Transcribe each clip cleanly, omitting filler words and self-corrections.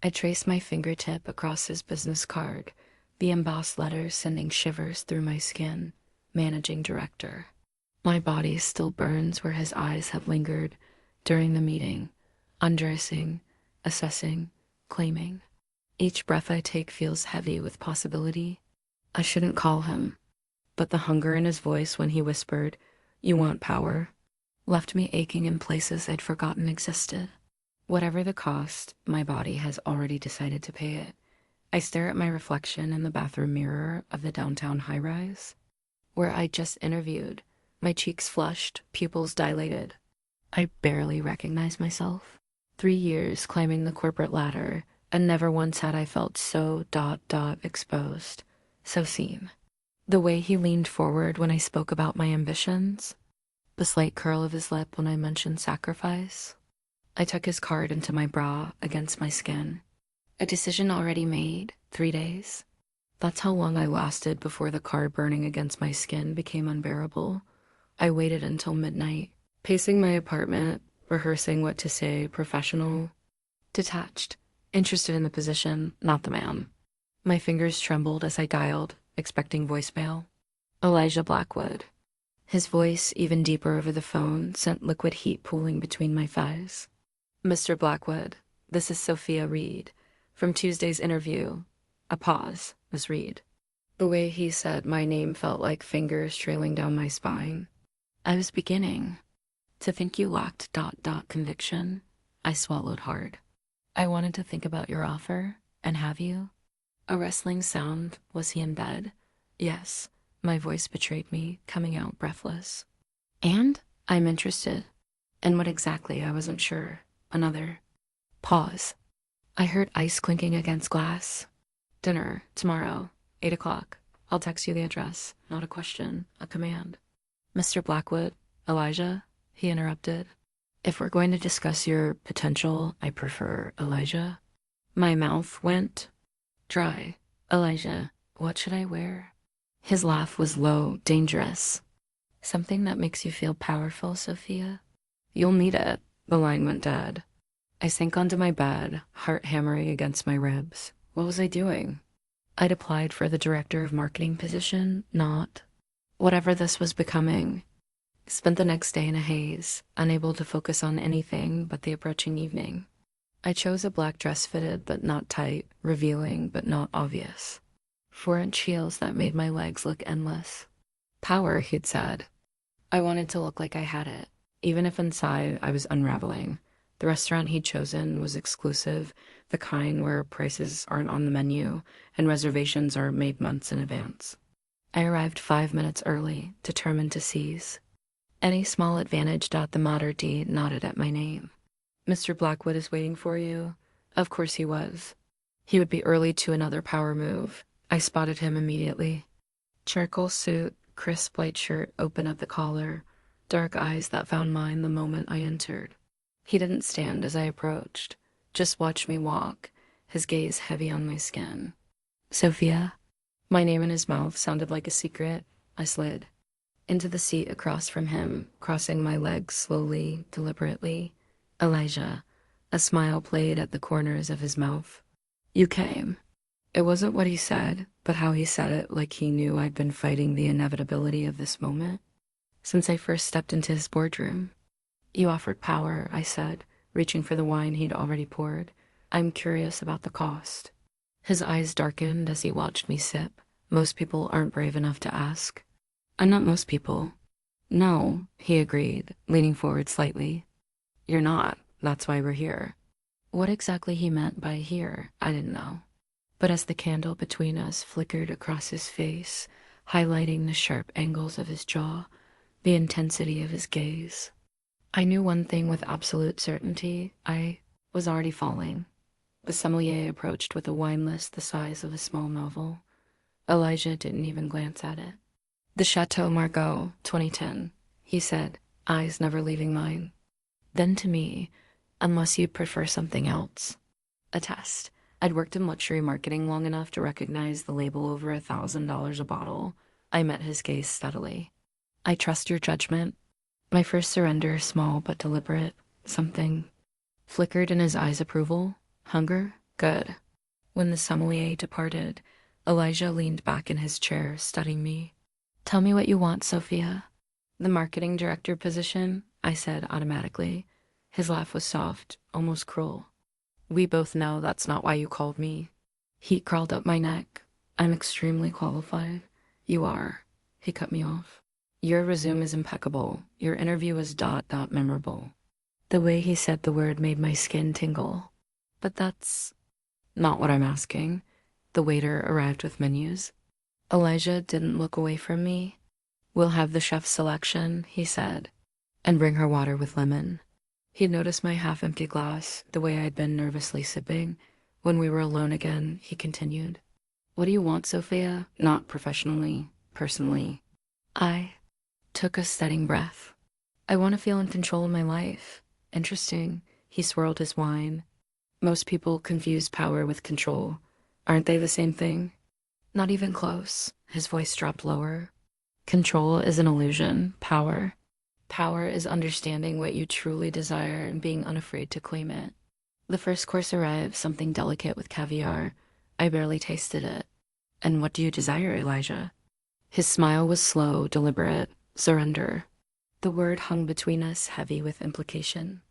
I traced my fingertip across his business card, the embossed letters sending shivers through my skin. Managing director. My body still burns where his eyes had lingered during the meeting, undressing, assessing, claiming. Each breath I take feels heavy with possibility. I shouldn't call him, but the hunger in his voice when he whispered, "You want power," left me aching in places I'd forgotten existed. Whatever the cost, my body has already decided to pay it. I stare at my reflection in the bathroom mirror of the downtown high-rise, where I just interviewed, my cheeks flushed, pupils dilated. I barely recognize myself. 3 years climbing the corporate ladder, and never once had I felt so exposed, so seen. The way he leaned forward when I spoke about my ambitions, the slight curl of his lip when I mentioned sacrifice. I tuck his card into my bra against my skin. A decision already made, 3 days. That's how long I lasted before the card burning against my skin became unbearable. I waited until midnight, pacing my apartment, rehearsing what to say, professional, detached, interested in the position, not the man. My fingers trembled as I dialed, expecting voicemail. Elijah Blackwood. His voice, even deeper over the phone, sent liquid heat pooling between my thighs. "Mr. Blackwood, this is Sophia Reed. From Tuesday's interview." A pause, Miss Reed. The way he said my name felt like fingers trailing down my spine. I was beginning to think you lacked conviction. I swallowed hard. "I wanted to think about your offer, and have you?" A wrestling sound. Was he in bed? Yes. My voice betrayed me, coming out breathless. "And? I'm interested." And what exactly, I wasn't sure. Another pause. I heard ice clinking against glass. "Dinner, tomorrow, 8 o'clock. I'll text you the address." Not a question, a command. "Mr. Blackwood, Elijah," he interrupted. "If we're going to discuss your potential, I prefer Elijah." My mouth went dry. "Elijah, what should I wear?" His laugh was low, dangerous. "Something that makes you feel powerful, Sophia." "You'll need it." The line went dead. I sank onto my bed, heart hammering against my ribs. What was I doing? I'd applied for the director of marketing position, not whatever this was becoming. Spent the next day in a haze, unable to focus on anything but the approaching evening. I chose a black dress fitted but not tight, revealing but not obvious. 4-inch heels that made my legs look endless. Power, he'd said. I wanted to look like I had it, even if inside I was unraveling. The restaurant he'd chosen was exclusive, the kind where prices aren't on the menu and reservations are made months in advance. I arrived 5 minutes early, determined to seize any small advantage. The mater d nodded at my name. "Mr. Blackwood is waiting for you." Of course he was. He would be early to another power move. I spotted him immediately. Charcoal suit, crisp white shirt open at the collar, dark eyes that found mine the moment I entered. He didn't stand as I approached, just watched me walk, his gaze heavy on my skin. "Sophia?" My name in his mouth sounded like a secret. I slid into the seat across from him, crossing my legs slowly, deliberately. "Elijah." A smile played at the corners of his mouth. "You came." It wasn't what he said, but how he said it, like he knew I'd been fighting the inevitability of this moment since I first stepped into his boardroom. "You offered power," I said, reaching for the wine he'd already poured. "I'm curious about the cost." His eyes darkened as he watched me sip. Most people aren't brave enough to ask. "I'm not most people." "No," he agreed, leaning forward slightly. "You're not. That's why we're here." What exactly he meant by here, I didn't know. But as the candle between us flickered across his face, highlighting the sharp angles of his jaw, the intensity of his gaze, I knew one thing with absolute certainty. I was already falling. The sommelier approached with a wine list the size of a small novel. Elijah didn't even glance at it. "The Chateau Margaux, 2010, he said, eyes never leaving mine. Then to me, "Unless you prefer something else." A test. I'd worked in luxury marketing long enough to recognize the label over $1,000 a bottle. I met his gaze steadily. "I trust your judgment." My first surrender, small but deliberate. Something flickered in his eyes. Approval? Hunger? Good. When the sommelier departed, Elijah leaned back in his chair, studying me. Tell me what you want, Sophia. The marketing director position, I said automatically. His laugh was soft, almost cruel. We both know that's not why you called me. Heat crawled up my neck. I'm extremely qualified. You are. He cut me off. Your resume is impeccable. Your interview is ... memorable. The way he said the word made my skin tingle. But that's not what I'm asking. The waiter arrived with menus. Elijah didn't look away from me. We'll have the chef's selection, he said, and bring her water with lemon. He'd noticed my half-empty glass, the way I'd been nervously sipping. When we were alone again, he continued. What do you want, Sophia? Not professionally, personally. I took a steadying breath. I want to feel in control of my life. Interesting. He swirled his wine. Most people confuse power with control. Aren't they the same thing? Not even close. His voice dropped lower. Control is an illusion. Power is understanding what you truly desire and being unafraid to claim it. The first course arrived, something delicate with caviar. I barely tasted it. And what do you desire, Elijah? His smile was slow, deliberate. Surrender. The word hung between us, heavy with implication.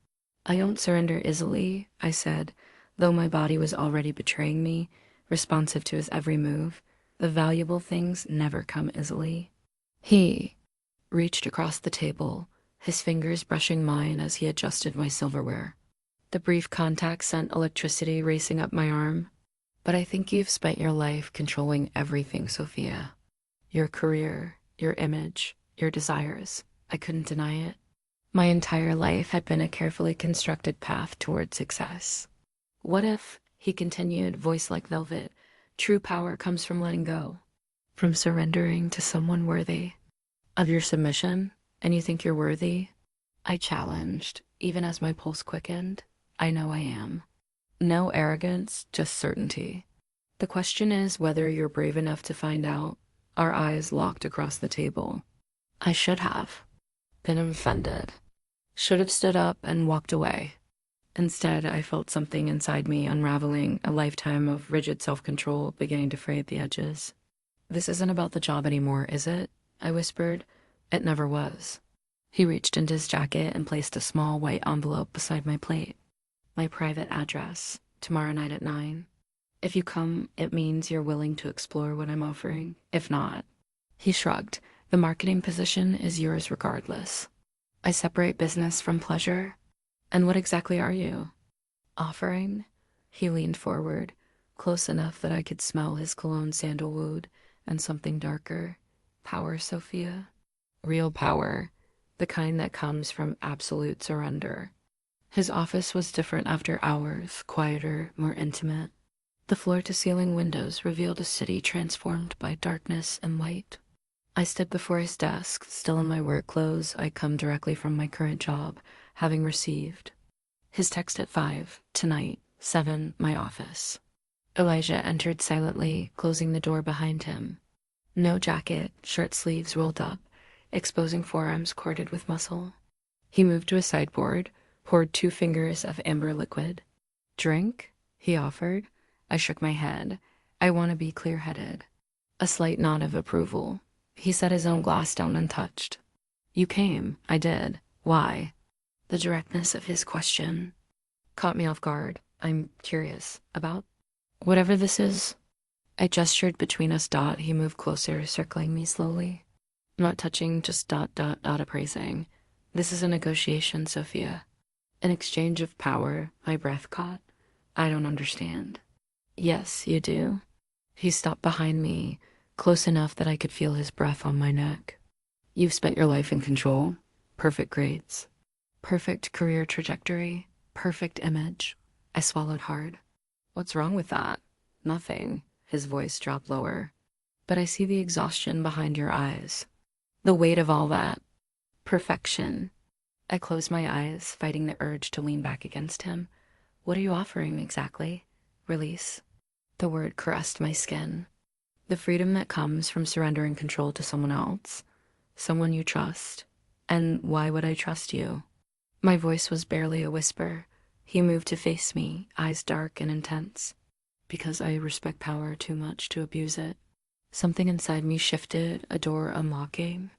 I don't surrender easily, I said, though my body was already betraying me, responsive to his every move. The valuable things never come easily. He reached across the table, his fingers brushing mine as he adjusted my silverware. The brief contact sent electricity racing up my arm. But I think you've spent your life controlling everything, Sophia. Your career, your image, your desires. I couldn't deny it. My entire life had been a carefully constructed path toward success. What if, he continued, voice like velvet, true power comes from letting go, from surrendering to someone worthy of your submission, and you think you're worthy? I challenged, even as my pulse quickened. I know I am. No arrogance, just certainty. The question is whether you're brave enough to find out. Our eyes locked across the table. I should have been offended. Should have stood up and walked away. Instead, I felt something inside me unraveling, a lifetime of rigid self-control beginning to fray at the edges. This isn't about the job anymore, is it? I whispered. It never was. He reached into his jacket and placed a small white envelope beside my plate. My private address, tomorrow night at 9. If you come, it means you're willing to explore what I'm offering. If not, he shrugged. The marketing position is yours regardless. I separate business from pleasure. And what exactly are you offering? He leaned forward, close enough that I could smell his cologne sandalwood and something darker. Power, Sophia. Real power. The kind that comes from absolute surrender. His office was different after hours, quieter, more intimate. The floor-to-ceiling windows revealed a city transformed by darkness and light. I stood before his desk, still in my work clothes I'd come directly from my current job, having received his text at 5, tonight, 7, my office. Elijah entered silently, closing the door behind him. No jacket, shirt sleeves rolled up, exposing forearms corded with muscle. He moved to a sideboard, poured 2 fingers of amber liquid. Drink? He offered. I shook my head. I want to be clear-headed. A slight nod of approval. He set his own glass down untouched. You came. I did. Why? The directness of his question caught me off guard. I'm curious. About? Whatever this is. I gestured between us. He moved closer, circling me slowly. Not touching, just ... appraising. This is a negotiation, Sophia. An exchange of power. My breath caught. I don't understand. Yes, you do. He stopped behind me, close enough that I could feel his breath on my neck. You've spent your life in control. Perfect grades. Perfect career trajectory. Perfect image. I swallowed hard. What's wrong with that? Nothing. His voice dropped lower. But I see the exhaustion behind your eyes. The weight of all that. Perfection. I closed my eyes, fighting the urge to lean back against him. What are you offering exactly? Release. The word caressed my skin. The freedom that comes from surrendering control to someone else. Someone you trust. And why would I trust you? My voice was barely a whisper, He moved to face me, eyes dark and intense. Because I respect power too much to abuse it. Something inside me shifted, a door unlocking.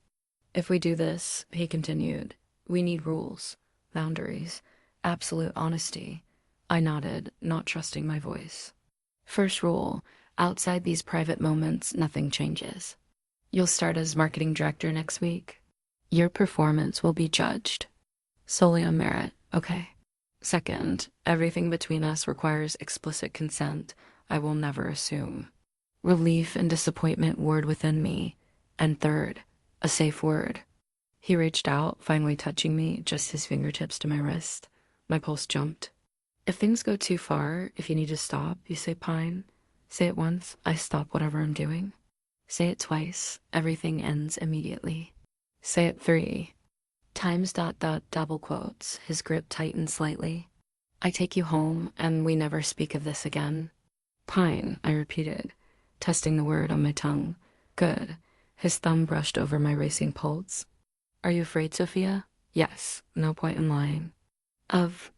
If we do this, he continued, we need rules, boundaries, absolute honesty. I nodded, not trusting my voice. First rule, outside these private moments, nothing changes. You'll start as marketing director next week. Your performance will be judged solely on merit, okay? Second, everything between us requires explicit consent I will never assume. Relief and disappointment warred within me. And third, a safe word. He reached out, finally touching me, just his fingertips to my wrist. My pulse jumped. If things go too far, if you need to stop, you say Pine. Say it once, I stop whatever I'm doing. Say it twice, everything ends immediately. Say it 3. Times ... double quotes, his grip tightened slightly. I take you home, and we never speak of this again. Pine, I repeated, testing the word on my tongue. Good. His thumb brushed over my racing pulse. Are you afraid, Sophia? Yes, no point in lying. Of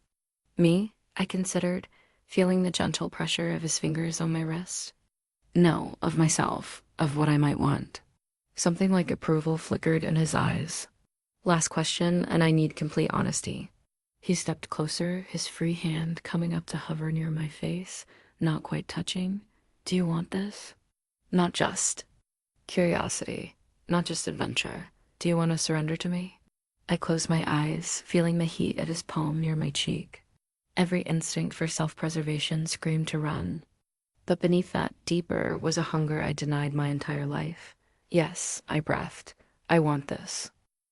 me? I considered, feeling the gentle pressure of his fingers on my wrist. No, of myself, of what I might want. Something like approval flickered in his eyes. Last question, and I need complete honesty. He stepped closer, his free hand coming up to hover near my face, not quite touching. Do you want this? Not just curiosity, not just adventure. Do you want to surrender to me? I closed my eyes, feeling the heat at his palm near my cheek. Every instinct for self-preservation screamed to run. But beneath that, deeper, was a hunger I denied my entire life. Yes, I breathed. I want this.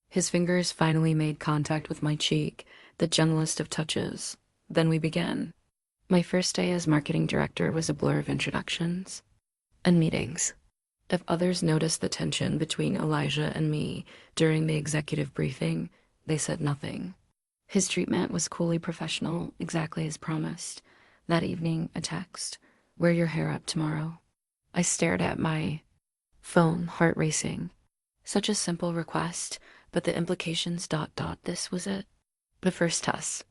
His fingers finally made contact with my cheek, the gentlest of touches. Then we began. My first day as marketing director was a blur of introductions and meetings. If others noticed the tension between Elijah and me during the executive briefing, they said nothing. His treatment was coolly professional, exactly as promised. That evening, a text. Wear your hair up tomorrow. I stared at my phone, heart racing. Such a simple request, but the implications ... This was it. The first test.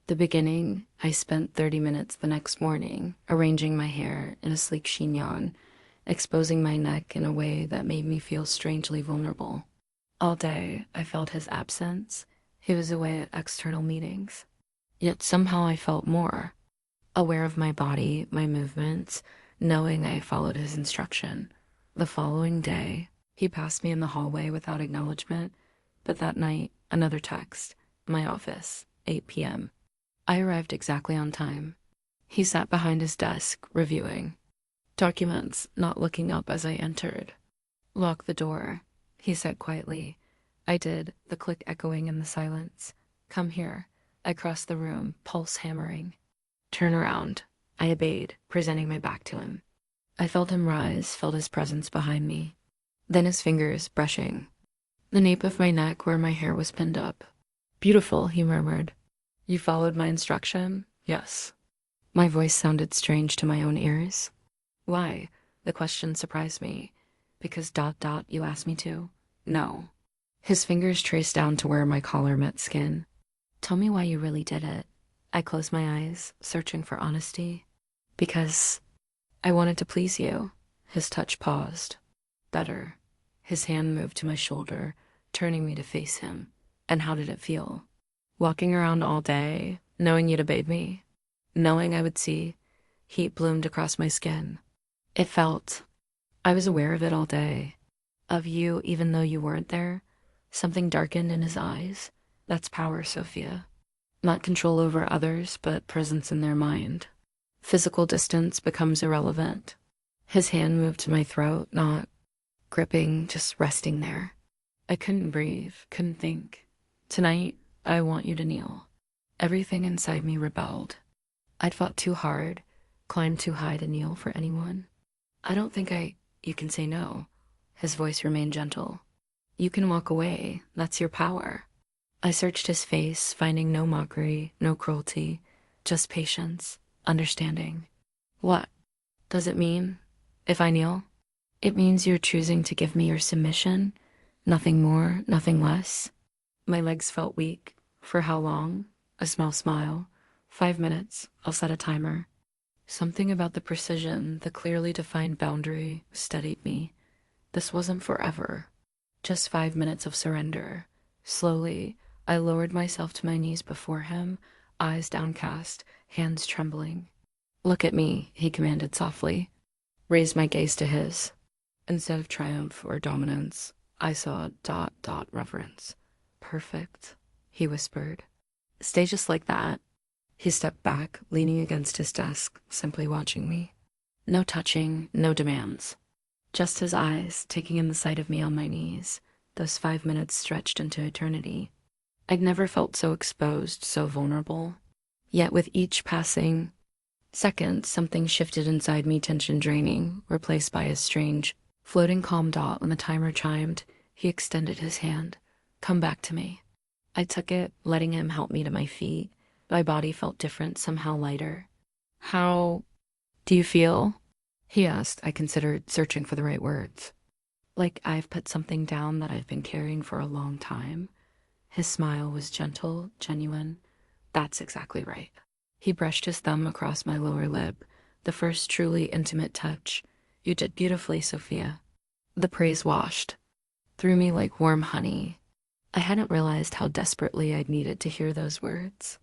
The beginning, I spent 30 minutes the next morning arranging my hair in a sleek chignon, exposing my neck in a way that made me feel strangely vulnerable. All day, I felt his absence. He was away at external meetings. Yet somehow I felt more. Aware of my body, my movements, knowing I followed his instruction. The following day, he passed me in the hallway without acknowledgement, but that night, another text. My office, 8 p.m. I arrived exactly on time. He sat behind his desk, reviewing documents, not looking up as I entered. Lock the door, he said quietly. I did, the click echoing in the silence. Come here. I crossed the room, pulse hammering. Turn around. I obeyed, presenting my back to him. I felt him rise, felt his presence behind me. Then his fingers brushing the nape of my neck where my hair was pinned up. Beautiful, he murmured. You followed my instruction? Yes. My voice sounded strange to my own ears. Why? The question surprised me. Because ... you asked me to? No. His fingers traced down to where my collar met skin. Tell me why you really did it. I closed my eyes, searching for honesty. Because I wanted to please you. His touch paused. Better. His hand moved to my shoulder, turning me to face him. And how did it feel? Walking around all day, knowing you'd obeyed me, knowing I would see, heat bloomed across my skin. It felt, I was aware of it all day. Of you, even though you weren't there. Something darkened in his eyes. That's power, Sophia. Not control over others, but presence in their mind. Physical distance becomes irrelevant. His hand moved to my throat, not gripping, just resting there. I couldn't breathe, couldn't think. Tonight, I want you to kneel. Everything inside me rebelled. I'd fought too hard, climbed too high to kneel for anyone. I don't think you can say no. His voice remained gentle. You can walk away. That's your power. I searched his face, finding no mockery, no cruelty, just patience, understanding. What does it mean if I kneel? It means you're choosing to give me your submission. Nothing more, nothing less. My legs felt weak. For how long? A small smile. 5 minutes. I'll set a timer. Something about the precision, the clearly defined boundary, steadied me. This wasn't forever. Just 5 minutes of surrender. Slowly, I lowered myself to my knees before him, eyes downcast, hands trembling. "Look at me," he commanded softly. Raised my gaze to his. Instead of triumph or dominance, I saw reverence. "Perfect," he whispered. "Stay just like that." He stepped back, leaning against his desk, simply watching me. No touching, no demands. Just his eyes, taking in the sight of me on my knees. Those 5 minutes stretched into eternity. I'd never felt so exposed, so vulnerable. Yet with each passing second, something shifted inside me, tension draining, replaced by a strange, floating calm dot. When the timer chimed, he extended his hand. "Come back to me." I took it, letting him help me to my feet. My body felt different, somehow lighter. "How do you feel?" he asked. I considered, searching for the right words. "Like I've put something down that I've been carrying for a long time." His smile was gentle, genuine. "That's exactly right." He brushed his thumb across my lower lip, the first truly intimate touch. "You did beautifully, Sophia." The praise washed through me like warm honey. I hadn't realized how desperately I'd needed to hear those words.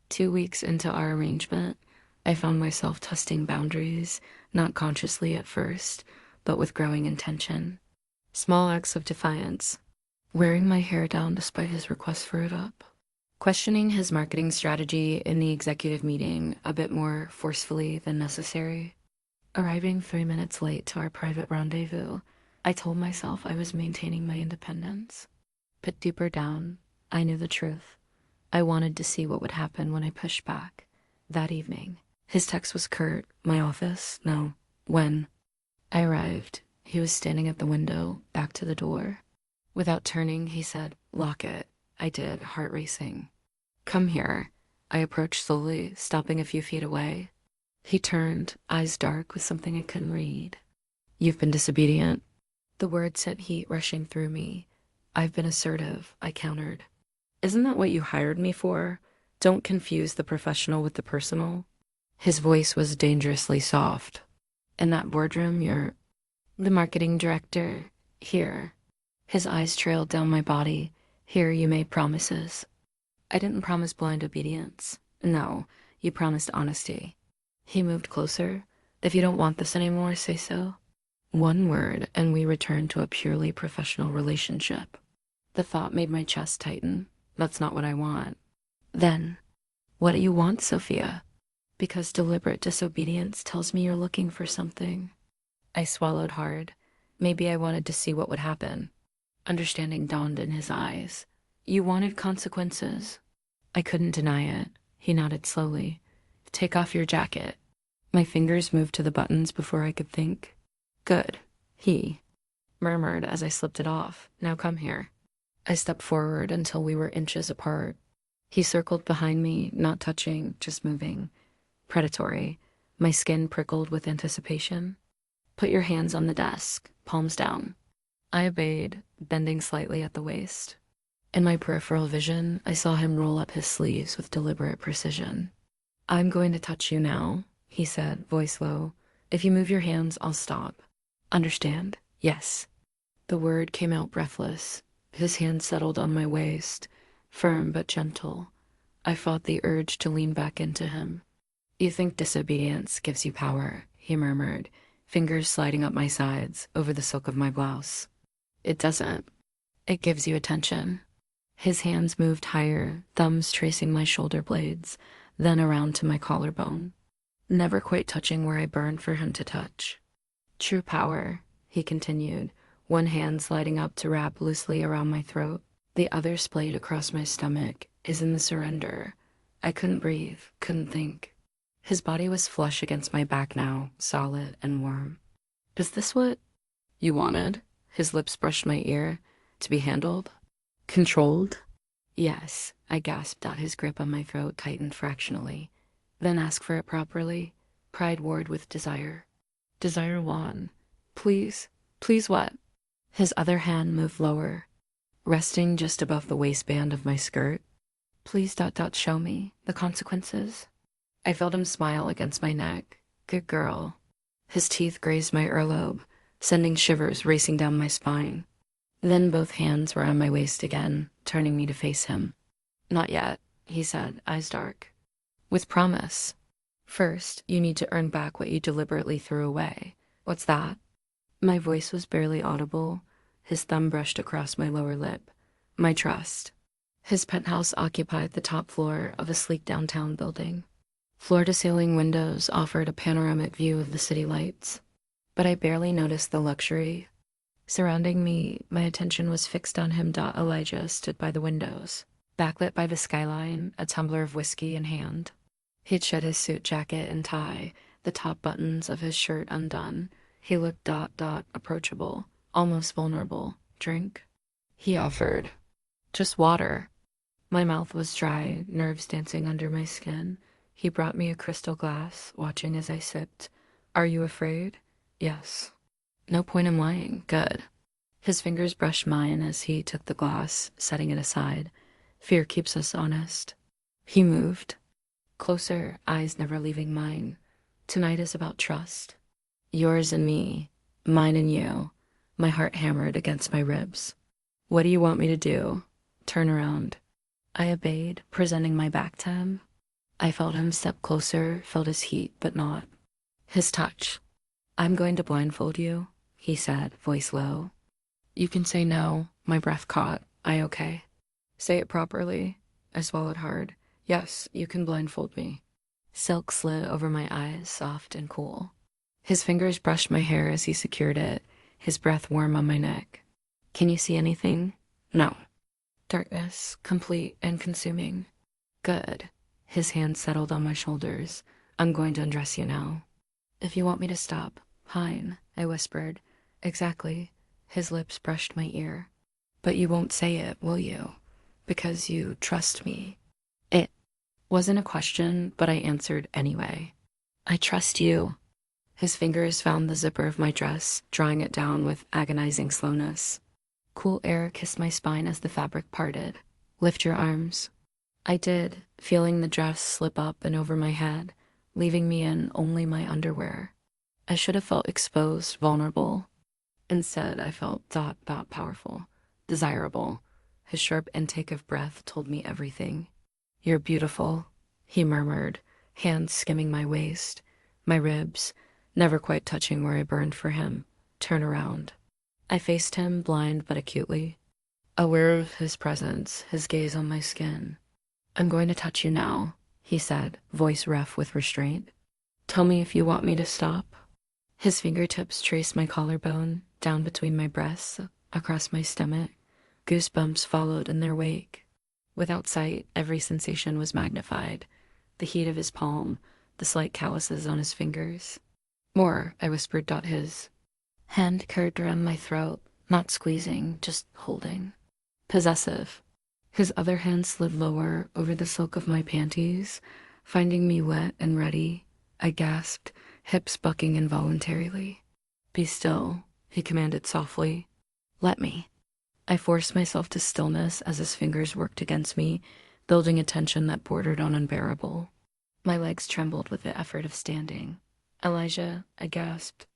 2 weeks into our arrangement, I found myself testing boundaries, not consciously at first, but with growing intention. Small acts of defiance. Wearing my hair down despite his request for it up. Questioning his marketing strategy in the executive meeting a bit more forcefully than necessary. Arriving 3 minutes late to our private rendezvous, I told myself I was maintaining my independence. But deeper down, I knew the truth. I wanted to see what would happen when I pushed back. That evening, his text was curt. "My office? No. When?" I arrived. He was standing at the window, back to the door. Without turning, he said, "Lock it." I did, heart racing. "Come here." I approached slowly, stopping a few feet away. He turned, eyes dark with something I couldn't read. "You've been disobedient." The word sent heat rushing through me. "I've been assertive," I countered. "Isn't that what you hired me for? Don't confuse the professional with the personal." His voice was dangerously soft. "In that boardroom, you're the marketing director. Here." His eyes trailed down my body. "Here you made promises." "I didn't promise blind obedience." "No, you promised honesty." He moved closer. "If you don't want this anymore, say so." One word, and we returned to a purely professional relationship. The thought made my chest tighten. That's not what I want. Then, what do you want, Sophia? Because deliberate disobedience tells me you're looking for something. I swallowed hard. Maybe I wanted to see what would happen. Understanding dawned in his eyes. "You wanted consequences." I couldn't deny it. He nodded slowly. "Take off your jacket." My fingers moved to the buttons before I could think. "Good," he murmured as I slipped it off. "Now come here." I stepped forward until we were inches apart. He circled behind me, not touching, just moving. Predatory. My skin prickled with anticipation. "Put your hands on the desk, palms down." I obeyed, bending slightly at the waist. In my peripheral vision, I saw him roll up his sleeves with deliberate precision. "I'm going to touch you now," he said, voice low. "If you move your hands, I'll stop. Understand?" "Yes." The word came out breathless. His hand settled on my waist, firm but gentle. I fought the urge to lean back into him. "You think disobedience gives you power," he murmured, fingers sliding up my sides, over the silk of my blouse. "It doesn't. It gives you attention." His hands moved higher, thumbs tracing my shoulder blades, then around to my collarbone, never quite touching where I burned for him to touch. "True power," he continued, one hand sliding up to wrap loosely around my throat, the other splayed across my stomach, "is in the surrender." I couldn't breathe, couldn't think. His body was flush against my back now, solid and warm. "Is this what you wanted?" His lips brushed my ear. "To be handled? Controlled?" "Yes," I gasped out. His grip on my throat tightened fractionally. "Then ask for it properly." Pride warred with desire. Desire won. "Please, please what?" His other hand moved lower, resting just above the waistband of my skirt. "Please, show me the consequences." I felt him smile against my neck. Good girl. His teeth grazed my earlobe, sending shivers racing down my spine. Then both hands were on my waist again, turning me to face him. Not yet, he said, eyes dark. With promise. First, you need to earn back what you deliberately threw away. What's that? My voice was barely audible. His thumb brushed across my lower lip. My trust. His penthouse occupied the top floor of a sleek downtown building. Floor-to-ceiling windows offered a panoramic view of the city lights, but I barely noticed the luxury. Surrounding me, my attention was fixed on him. Elijah stood by the windows, backlit by the skyline, a tumbler of whiskey in hand. He'd shed his suit jacket and tie, the top buttons of his shirt undone. He looked approachable, almost vulnerable. Drink? He offered. Just water. My mouth was dry, nerves dancing under my skin. He brought me a crystal glass, watching as I sipped. Are you afraid? Yes. No point in lying. Good. His fingers brushed mine as he took the glass, setting it aside. Fear keeps us honest. He moved. Closer, eyes never leaving mine. Tonight is about trust. Yours and me, mine and you. My heart hammered against my ribs. What do you want me to do? Turn around. I obeyed, presenting my back to him. I felt him step closer, felt his heat, but not. His touch. I'm going to blindfold you, he said, voice low. You can say no. My breath caught. I okay. Say it properly. I swallowed hard. Yes, you can blindfold me. Silk slid over my eyes, soft and cool. His fingers brushed my hair as he secured it, his breath warm on my neck. Can you see anything? No. Darkness, complete and consuming. Good. His hand settled on my shoulders. I'm going to undress you now. If you want me to stop, fine, I whispered. Exactly. His lips brushed my ear. But you won't say it, will you? Because you trust me. It wasn't a question, but I answered anyway. I trust you. His fingers found the zipper of my dress, drawing it down with agonizing slowness. Cool air kissed my spine as the fabric parted. Lift your arms. I did, feeling the dress slip up and over my head, leaving me in only my underwear. I should have felt exposed, vulnerable. Instead, I felt powerful, desirable. His sharp intake of breath told me everything. You're beautiful, he murmured, hands skimming my waist, my ribs, never quite touching where I burned for him. Turn around. I faced him, blind but acutely, aware of his presence, his gaze on my skin. I'm going to touch you now, he said, voice rough with restraint. Tell me if you want me to stop. His fingertips traced my collarbone, down between my breasts, across my stomach. Goosebumps followed in their wake. Without sight, every sensation was magnified. The heat of his palm, the slight calluses on his fingers. More, I whispered. His hand curved around my throat, not squeezing, just holding. Possessive. His other hand slid lower over the silk of my panties, finding me wet and ready. I gasped, hips bucking involuntarily. Be still, he commanded softly. Let me. I forced myself to stillness as his fingers worked against me, building a tension that bordered on unbearable. My legs trembled with the effort of standing. Elijah, I gasped.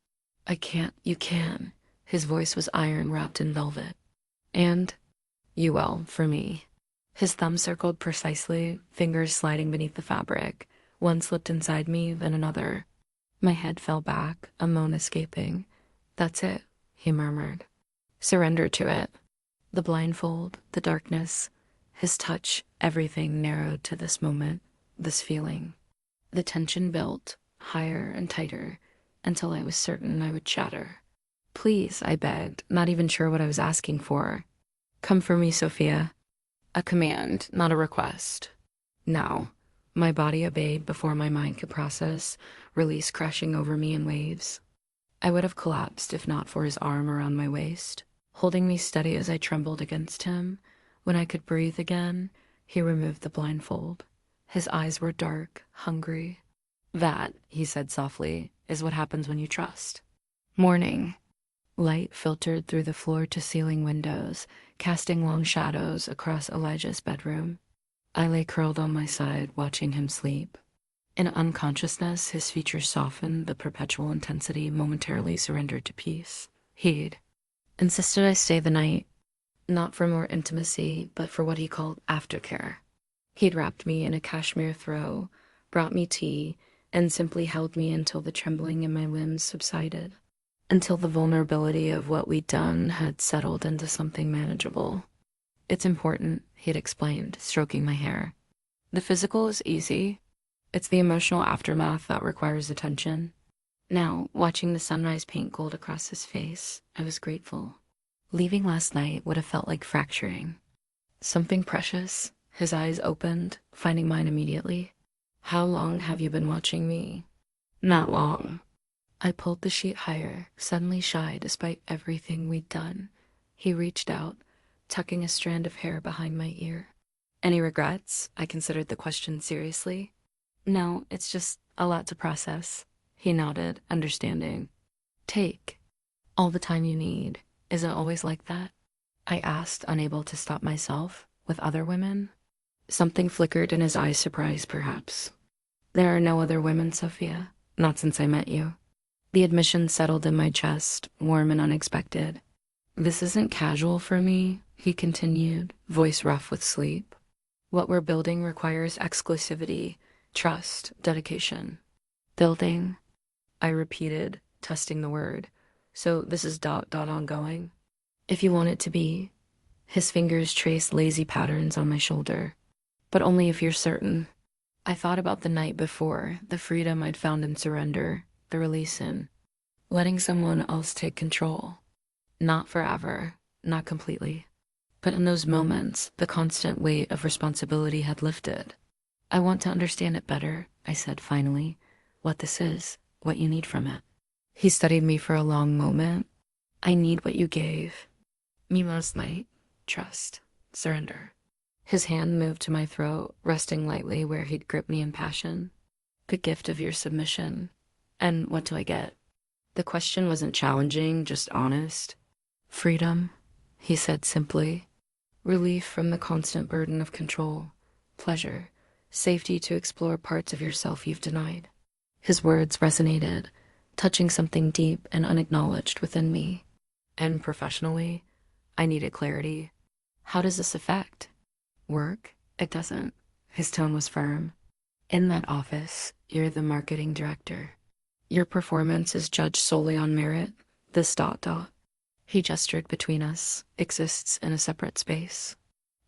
I can't. You can. His voice was iron wrapped in velvet. And you will, for me. His thumb circled precisely, fingers sliding beneath the fabric. One slipped inside me, then another. My head fell back, a moan escaping. That's it, he murmured. Surrender to it. The blindfold, the darkness, his touch, everything narrowed to this moment, this feeling. The tension built, higher and tighter, until I was certain I would shatter. Please, I begged, not even sure what I was asking for. Come for me, Sophia. A command, not a request. Now. My body obeyed before my mind could process, release crashing over me in waves. I would have collapsed if not for his arm around my waist, holding me steady as I trembled against him. When I could breathe again, he removed the blindfold. His eyes were dark, hungry. That, he said softly, is what happens when you trust. Morning. Light filtered through the floor-to-ceiling windows, casting long shadows across Elijah's bedroom. I lay curled on my side, watching him sleep. In unconsciousness, his features softened, the perpetual intensity momentarily surrendered to peace. He'd insisted I stay the night, not for more intimacy, but for what he called aftercare. He'd wrapped me in a cashmere throw, brought me tea, and simply held me until the trembling in my limbs subsided, until the vulnerability of what we'd done had settled into something manageable. It's important, he'd explained, stroking my hair. The physical is easy. It's the emotional aftermath that requires attention. Now, watching the sunrise paint gold across his face, I was grateful. Leaving last night would have felt like fracturing. Something precious. His eyes opened, finding mine immediately. How long have you been watching me? Not long. I pulled the sheet higher, suddenly shy despite everything we'd done. He reached out, tucking a strand of hair behind my ear. Any regrets? I considered the question seriously. No, it's just a lot to process. He nodded, understanding. Take all the time you need. Is it always like that? I asked, unable to stop myself. With other women? Something flickered in his eyes, surprise, perhaps. There are no other women, Sophia. Not since I met you. The admission settled in my chest, warm and unexpected. This isn't casual for me, he continued, voice rough with sleep. What we're building requires exclusivity, trust, dedication. Building, I repeated, testing the word. So this is ... ongoing. If you want it to be. His fingers traced lazy patterns on my shoulder. But only if you're certain. I thought about the night before, the freedom I'd found in surrender, the release in letting someone else take control. Not forever, not completely. But in those moments, the constant weight of responsibility had lifted. I want to understand it better, I said finally. What this is, what you need from it. He studied me for a long moment. I need what you gave me last night. Trust. Surrender. His hand moved to my throat, resting lightly where he'd gripped me in passion. The gift of your submission. And what do I get? The question wasn't challenging, just honest. Freedom, he said simply. Relief from the constant burden of control. Pleasure. Safety to explore parts of yourself you've denied. His words resonated, touching something deep and unacknowledged within me. And professionally, I needed clarity. How does this affect? Work? It doesn't. His tone was firm. In that office, you're the marketing director. Your performance is judged solely on merit. This ... He gestured between us, exists in a separate space.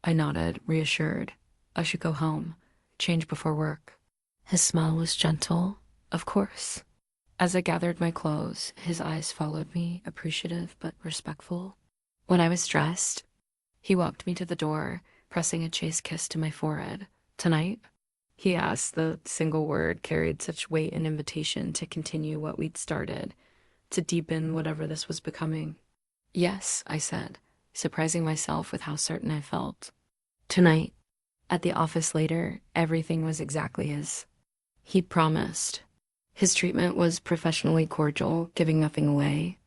I nodded, reassured. I should go home, change before work. His smile was gentle, of course. As I gathered my clothes, his eyes followed me, appreciative but respectful. When I was dressed, he walked me to the door, pressing a chaste kiss to my forehead. Tonight? He asked. The single word carried such weight and invitation to continue what we'd started, to deepen whatever this was becoming. Yes, I said, surprising myself with how certain I felt. Tonight. At the office later, everything was exactly as he'd promised. His treatment was professionally cordial, giving nothing away.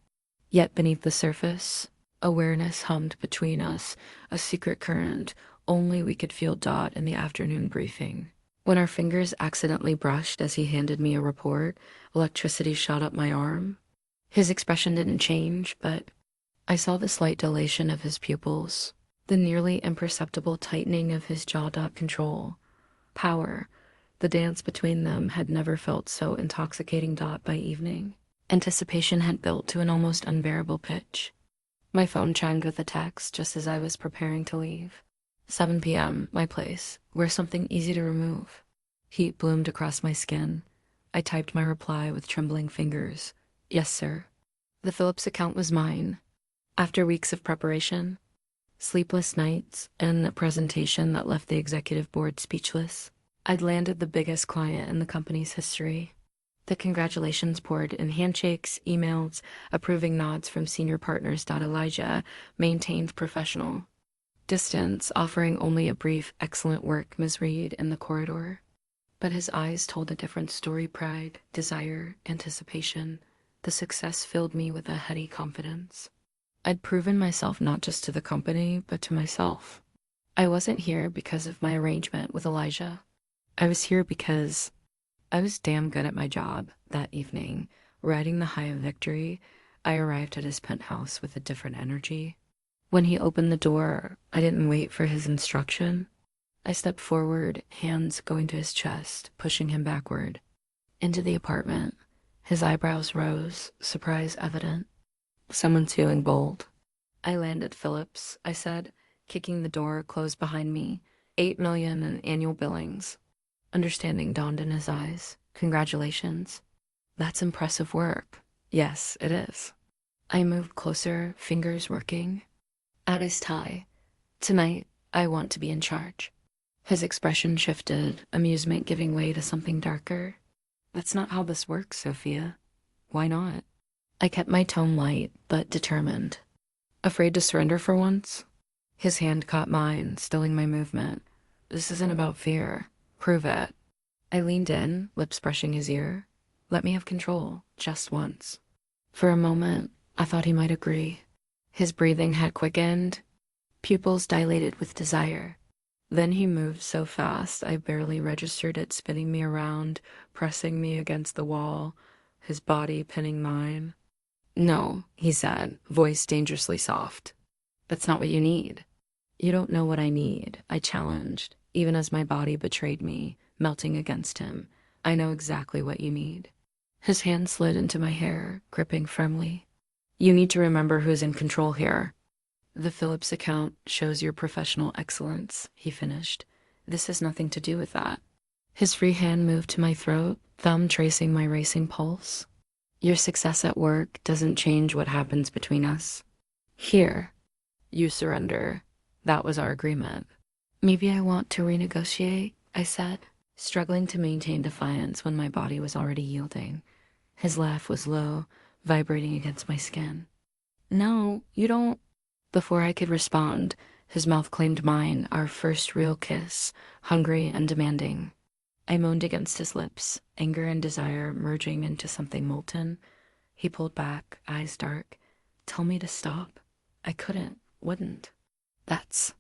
Yet beneath the surface, awareness hummed between us, a secret current only we could feel ... in the afternoon briefing. When our fingers accidentally brushed as he handed me a report, electricity shot up my arm. His expression didn't change, but I saw the slight dilation of his pupils, the nearly imperceptible tightening of his jaw. Control. Power. The dance between them had never felt so intoxicating. By evening, anticipation had built to an almost unbearable pitch. My phone chimed with a text just as I was preparing to leave. 7 p.m., my place. Wear something easy to remove. Heat bloomed across my skin. I typed my reply with trembling fingers. Yes, sir. The Phillips account was mine. After weeks of preparation, sleepless nights, and a presentation that left the executive board speechless, I'd landed the biggest client in the company's history. The congratulations poured in handshakes, emails, approving nods from senior partners. Elijah maintained professional distance, offering only a brief, excellent work, Ms. Reed, in the corridor. But his eyes told a different story. Pride, desire, anticipation. The success filled me with a heady confidence. I'd proven myself not just to the company, but to myself. I wasn't here because of my arrangement with Elijah. I was here because I was damn good at my job that evening. Riding the high of victory, I arrived at his penthouse with a different energy. When he opened the door, I didn't wait for his instruction. I stepped forward, hands going to his chest, pushing him backward. Into the apartment. His eyebrows rose, surprise evident. Someone's feeling bold. I landed Phillips, I said, kicking the door closed behind me. 8 million in annual billings. Understanding dawned in his eyes. Congratulations. That's impressive work. Yes, it is. I moved closer, fingers working. At his tie. Tonight, I want to be in charge. His expression shifted, amusement giving way to something darker. That's not how this works, Sophia. Why not? I kept my tone light, but determined. Afraid to surrender for once? His hand caught mine, stilling my movement. This isn't about fear. Prove it. I leaned in, lips brushing his ear. Let me have control, just once. For a moment, I thought he might agree. His breathing had quickened, pupils dilated with desire. Then he moved so fast I barely registered it spinning me around, pressing me against the wall, his body pinning mine. No, he said, voice dangerously soft. That's not what you need. You don't know what I need, I challenged, even as my body betrayed me, melting against him. I know exactly what you need. His hand slid into my hair, gripping firmly. You need to remember who's in control here. The Phillips account shows your professional excellence, he finished. This has nothing to do with that. His free hand moved to my throat, thumb tracing my racing pulse. Your success at work doesn't change what happens between us. Here, you surrender. That was our agreement. Maybe I want to renegotiate, I said, struggling to maintain defiance when my body was already yielding. His laugh was low, vibrating against my skin. No, you don't. Before I could respond, his mouth claimed mine, our first real kiss, hungry and demanding. I moaned against his lips, anger and desire merging into something molten. He pulled back, eyes dark. Tell me to stop. I couldn't, wouldn't. That's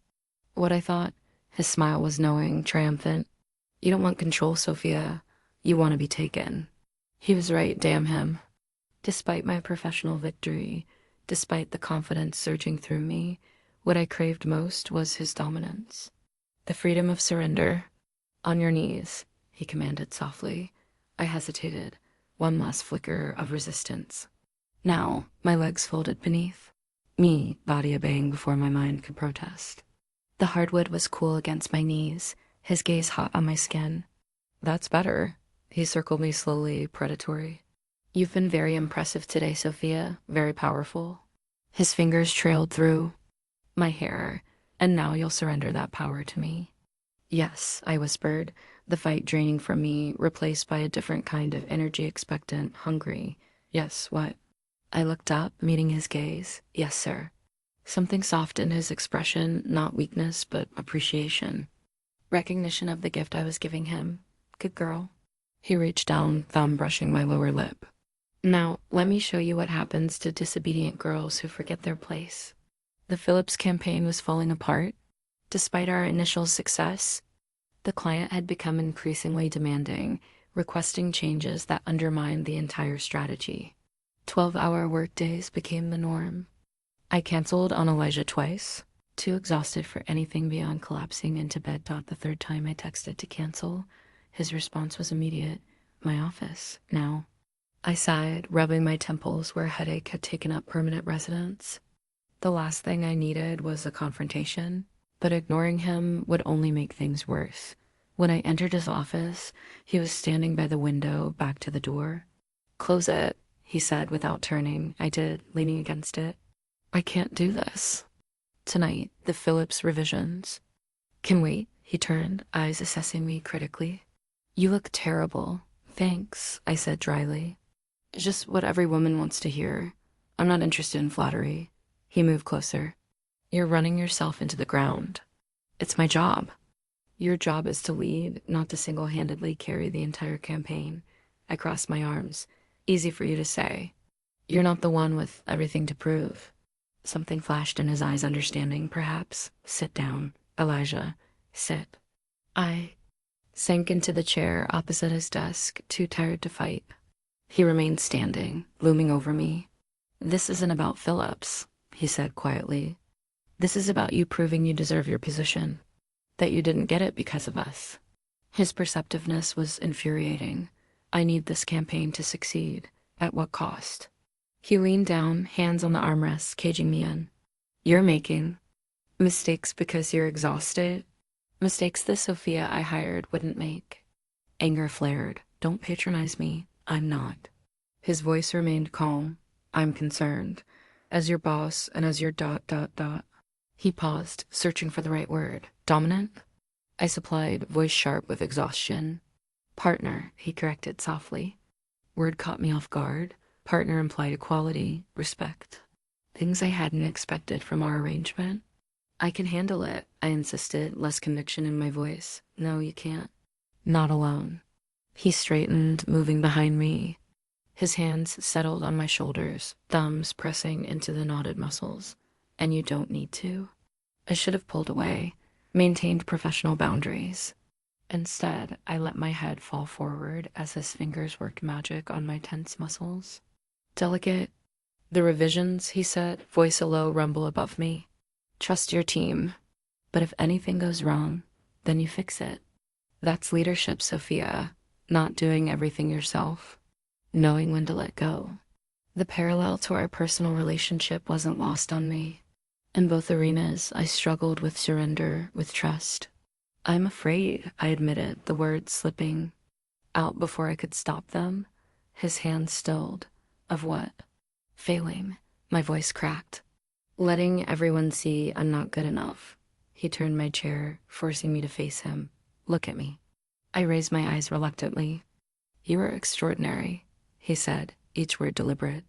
what I thought. His smile was knowing, triumphant. You don't want control, Sophia. You want to be taken. He was right, damn him. Despite my professional victory, despite the confidence surging through me, what I craved most was his dominance. The freedom of surrender. On your knees, he commanded softly. I hesitated, one last flicker of resistance. Now, my legs folded beneath. Me, body obeying before my mind could protest. The hardwood was cool against my knees, his gaze hot on my skin. That's better. He circled me slowly, predatory. You've been very impressive today, Sophia, very powerful. His fingers trailed through my hair, and now you'll surrender that power to me. Yes, I whispered, the fight draining from me, replaced by a different kind of energy expectant, hungry. Yes, what? I looked up, meeting his gaze. Yes, sir. Something soft in his expression, not weakness, but appreciation. Recognition of the gift I was giving him. Good girl. He reached down, thumb brushing my lower lip. Now, let me show you what happens to disobedient girls who forget their place. The Phillips campaign was falling apart. Despite our initial success, the client had become increasingly demanding, requesting changes that undermined the entire strategy. 12-hour workdays became the norm. I canceled on Elijah twice, too exhausted for anything beyond collapsing into bed. The third time I texted to cancel, his response was immediate. My office, now. I sighed, rubbing my temples where a headache had taken up permanent residence. The last thing I needed was a confrontation, but ignoring him would only make things worse. When I entered his office, he was standing by the window, back to the door. Close it, he said without turning. I did, leaning against it. I can't do this. Tonight, the Phillips revisions. Can wait, he turned, eyes assessing me critically. You look terrible. Thanks, I said dryly. Just what every woman wants to hear. I'm not interested in flattery. He moved closer. You're running yourself into the ground. It's my job. Your job is to lead, not to single-handedly carry the entire campaign. I crossed my arms. Easy for you to say. You're not the one with everything to prove. Something flashed in his eyes, understanding, perhaps. Sit down, Elijah. Sit. I sank into the chair opposite his desk, too tired to fight. He remained standing, looming over me. "This isn't about Phillips," he said quietly. "This is about you proving you deserve your position, that you didn't get it because of us." His perceptiveness was infuriating. I need this campaign to succeed. At what cost? He leaned down, hands on the armrests, caging me in. "You're making mistakes because you're exhausted. Mistakes the Sophia I hired wouldn't make." Anger flared. "Don't patronize me. I'm not." His voice remained calm. "I'm concerned. As your boss and as your dot. He paused, searching for the right word. "Dominant?" I supplied, voice sharp with exhaustion. "Partner," he corrected softly. Word caught me off guard. Partner implied equality, respect. Things I hadn't expected from our arrangement. "I can handle it," I insisted, less conviction in my voice. "No, you can't." "Not alone." He straightened, moving behind me. His hands settled on my shoulders, thumbs pressing into the knotted muscles. "And you don't need to." I should have pulled away, maintained professional boundaries. Instead, I let my head fall forward as his fingers worked magic on my tense muscles. "Delegate." "The revisions," he said, voice a low rumble above me. "Trust your team. But if anything goes wrong, then you fix it. That's leadership, Sophia. Not doing everything yourself. Knowing when to let go." The parallel to our personal relationship wasn't lost on me. In both arenas, I struggled with surrender, with trust. "I'm afraid," I admitted, the words slipping out before I could stop them. His hand stilled. "Of what?" "Failing." My voice cracked. "Letting everyone see I'm not good enough." He turned my chair, forcing me to face him. "Look at me." I raised my eyes reluctantly. "You are extraordinary," he said, each word deliberate.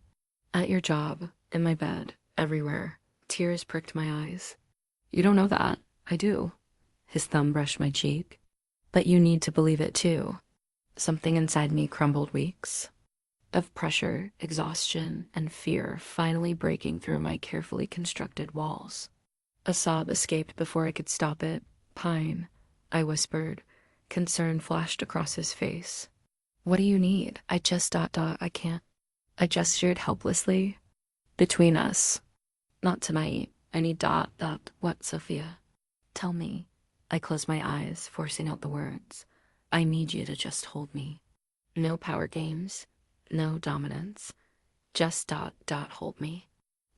"At your job, in my bed, everywhere." Tears pricked my eyes. "You don't know that. I do." His thumb brushed my cheek. "But you need to believe it too." Something inside me crumbled weeks of pressure, exhaustion, and fear finally breaking through my carefully constructed walls. A sob escaped before I could stop it. "Pine," I whispered. Concern flashed across his face. "What do you need?" I can't. I gestured helplessly. "Between us. Not tonight. I need ... What, Sophia? Tell me." I closed my eyes, forcing out the words. "I need you to just hold me. No power games. No dominance. Just ... hold me."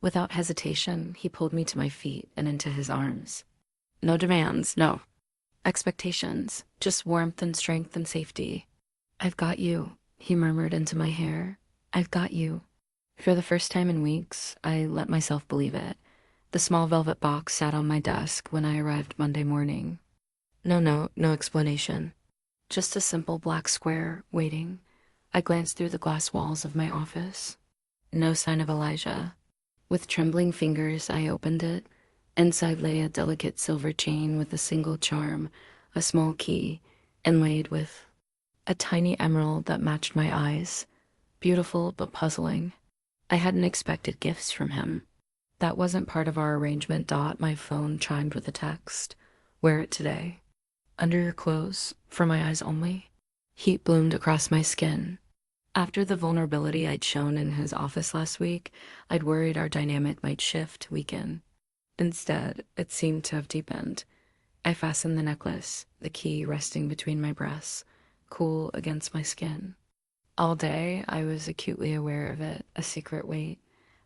Without hesitation, he pulled me to my feet and into his arms. "No demands, no expectations, just warmth and strength and safety." "I've got you," he murmured into my hair. "I've got you." For the first time in weeks, I let myself believe it. The small velvet box sat on my desk when I arrived Monday morning. No note, no explanation. Just a simple black square, waiting. I glanced through the glass walls of my office. No sign of Elijah. With trembling fingers, I opened it. Inside lay a delicate silver chain with a single charm, a small key, inlaid with a tiny emerald that matched my eyes. Beautiful but puzzling. I hadn't expected gifts from him. That wasn't part of our arrangement. My phone chimed with a text. "Wear it today. Under your clothes, for my eyes only." Heat bloomed across my skin. After the vulnerability I'd shown in his office last week, I'd worried our dynamic might shift, weaken. Instead, it seemed to have deepened. I fastened the necklace, the key resting between my breasts, cool against my skin. All day, I was acutely aware of it, a secret weight,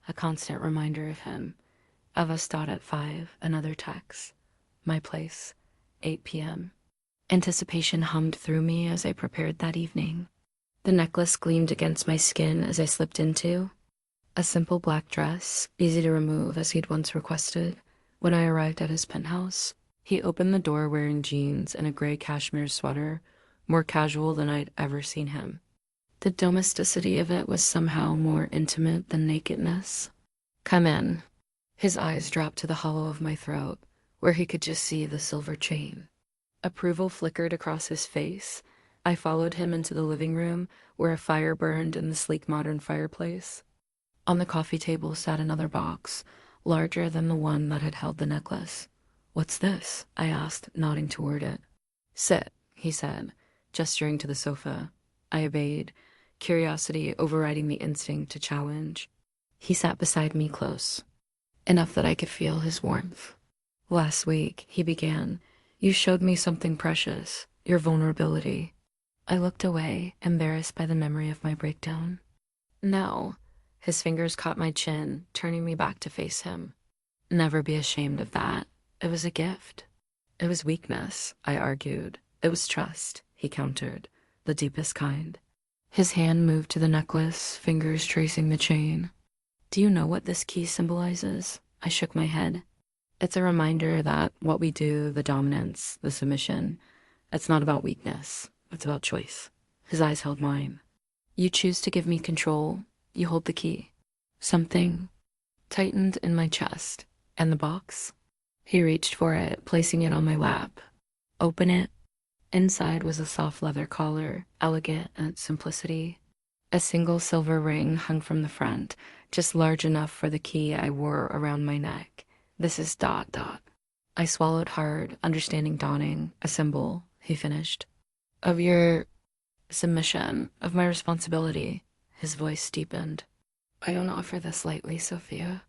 a constant reminder of him. Of us at 5, another text. My place, 8 p.m. Anticipation hummed through me as I prepared that evening. The necklace gleamed against my skin as I slipped into a simple black dress, easy to remove as he'd once requested. When I arrived at his penthouse, he opened the door wearing jeans and a gray cashmere sweater, more casual than I'd ever seen him. The domesticity of it was somehow more intimate than nakedness. "Come in." His eyes dropped to the hollow of my throat, where he could just see the silver chain. Approval flickered across his face. I followed him into the living room, where a fire burned in the sleek modern fireplace. On the coffee table sat another box, larger than the one that had held the necklace. "What's this?" I asked, nodding toward it. "Sit," he said, gesturing to the sofa. I obeyed, curiosity overriding the instinct to challenge. He sat beside me close, enough that I could feel his warmth. Last week, he began, you showed me something precious, your vulnerability. I looked away, embarrassed by the memory of my breakdown. No. His fingers caught my chin, turning me back to face him. Never be ashamed of that. It was a gift. It was weakness, I argued. It was trust, he countered, the deepest kind. His hand moved to the necklace, fingers tracing the chain. Do you know what this key symbolizes? I shook my head. It's a reminder that what we do, the dominance, the submission, it's not about weakness. It's about choice. His eyes held mine. You choose to give me control. You hold the key. Something tightened in my chest. And the box? He reached for it, placing it on my lap. Open it. Inside was a soft leather collar, elegant in its simplicity. A single silver ring hung from the front, just large enough for the key I wore around my neck. This is ... I swallowed hard, understanding dawning, a symbol, he finished. Of your submission, of my responsibility. His voice deepened. I don't offer this lightly, Sophia.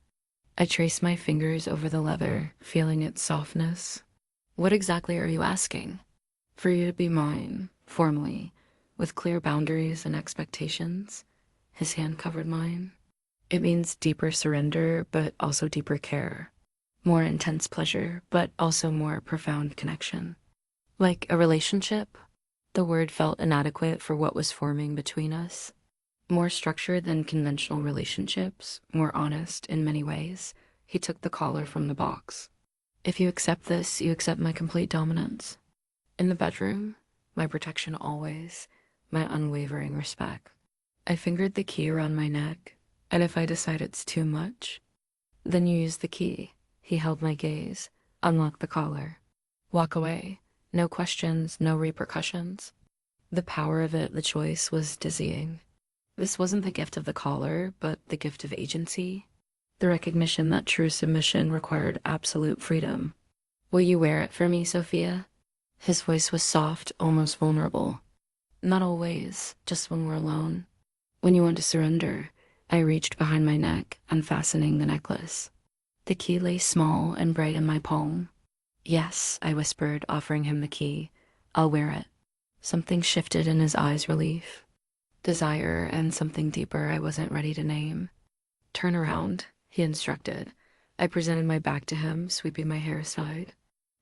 I traced my fingers over the leather, feeling its softness. What exactly are you asking? For you to be mine, formally, with clear boundaries and expectations. His hand covered mine. It means deeper surrender, but also deeper care. More intense pleasure, but also more profound connection. Like a relationship? The word felt inadequate for what was forming between us. More structured than conventional relationships, more honest in many ways. He took the collar from the box. If you accept this, you accept my complete dominance. In the bedroom, my protection always, my unwavering respect. I fingered the key around my neck, and if I decide it's too much, then you use the key. He held my gaze, unlocked the collar. Walk away. No questions, no repercussions. The power of it, the choice, was dizzying. This wasn't the gift of the collar, but the gift of agency. The recognition that true submission required absolute freedom. Will you wear it for me, Sophia? His voice was soft, almost vulnerable. Not always, just when we're alone. When you want to surrender, I reached behind my neck, unfastening the necklace. The key lay small and bright in my palm. Yes, I whispered, offering him the key. I'll wear it. Something shifted in his eyes' relief. Desire and something deeper I wasn't ready to name. Turn around, he instructed. I presented my back to him, sweeping my hair aside.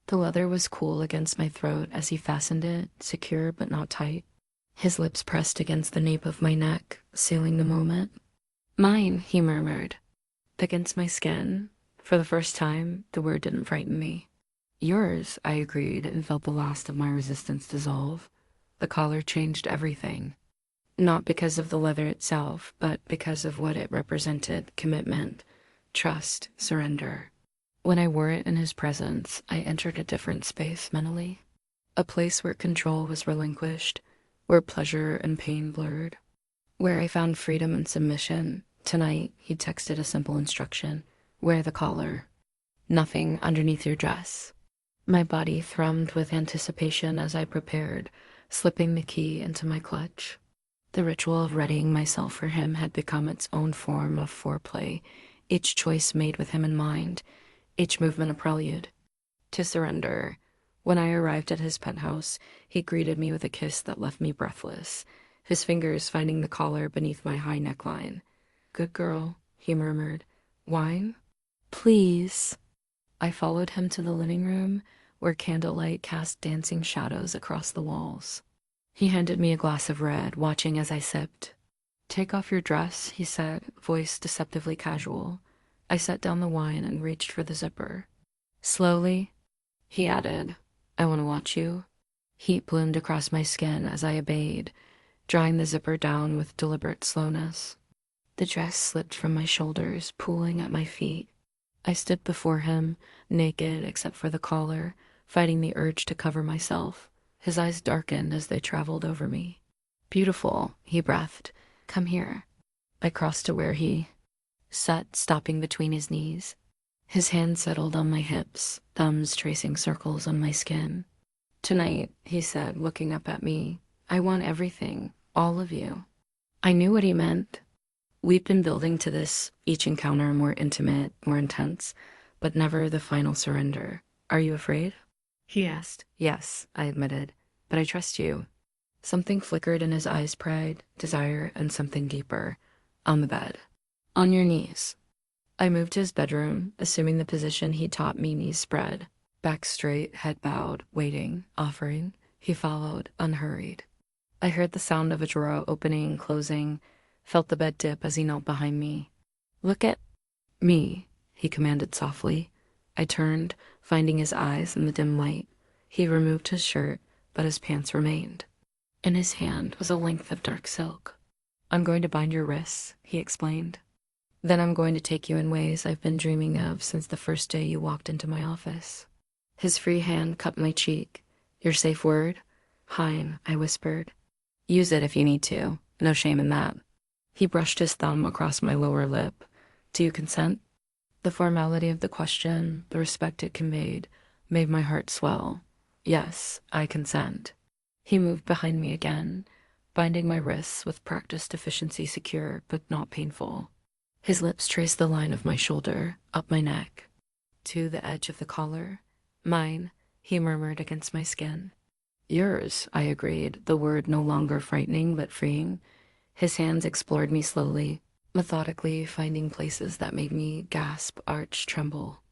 The leather was cool against my throat as he fastened it, secure but not tight. His lips pressed against the nape of my neck, sealing the moment. Mine, he murmured. Against my skin. For the first time, the word didn't frighten me. Yours, I agreed, and felt the last of my resistance dissolve. The collar changed everything. Not because of the leather itself, but because of what it represented: commitment, trust, surrender. When I wore it in his presence, I entered a different space mentally. A place where control was relinquished, where pleasure and pain blurred, where I found freedom and submission. Tonight, he texted a simple instruction. Wear the collar. Nothing underneath your dress. My body thrummed with anticipation as I prepared, slipping the key into my clutch. The ritual of readying myself for him had become its own form of foreplay, each choice made with him in mind, each movement a prelude. To surrender. When I arrived at his penthouse, he greeted me with a kiss that left me breathless, his fingers finding the collar beneath my high neckline. Good girl, he murmured. Wine? Please. I followed him to the living room, where candlelight cast dancing shadows across the walls. He handed me a glass of red, watching as I sipped. Take off your dress, he said, voice deceptively casual. I set down the wine and reached for the zipper. Slowly, he added, I want to watch you. Heat bloomed across my skin as I obeyed, drawing the zipper down with deliberate slowness. The dress slipped from my shoulders, pooling at my feet. I stood before him, naked except for the collar, fighting the urge to cover myself. His eyes darkened as they traveled over me. Beautiful, he breathed. Come here. I crossed to where he sat, stopping between his knees. His hand settled on my hips, thumbs tracing circles on my skin. Tonight, he said, looking up at me, I want everything, all of you. I knew what he meant. We've been building to this, each encounter more intimate, more intense, but never the final surrender. Are you afraid? He asked. Yes, I admitted, but I trust you. Something flickered in his eyes, pride, desire, and something deeper. On the bed. On your knees. I moved to his bedroom, assuming the position he taught me, knees spread. Back straight, head bowed, waiting, offering. He followed, unhurried. I heard the sound of a drawer opening and closing, felt the bed dip as he knelt behind me. Look at me, he commanded softly. I turned, finding his eyes in the dim light. He removed his shirt, but his pants remained. In his hand was a length of dark silk. I'm going to bind your wrists, he explained. Then I'm going to take you in ways I've been dreaming of since the first day you walked into my office. His free hand cupped my cheek. Your safe word? Hein, I whispered. Use it if you need to. No shame in that. He brushed his thumb across my lower lip. Do you consent? The formality of the question, the respect it conveyed, made my heart swell. Yes, I consent. He moved behind me again, binding my wrists with practiced efficiency, secure but not painful. His lips traced the line of my shoulder, up my neck, to the edge of the collar. Mine, he murmured against my skin. Yours, I agreed, the word no longer frightening but freeing. His hands explored me slowly, methodically, finding places that made me gasp, arch, tremble.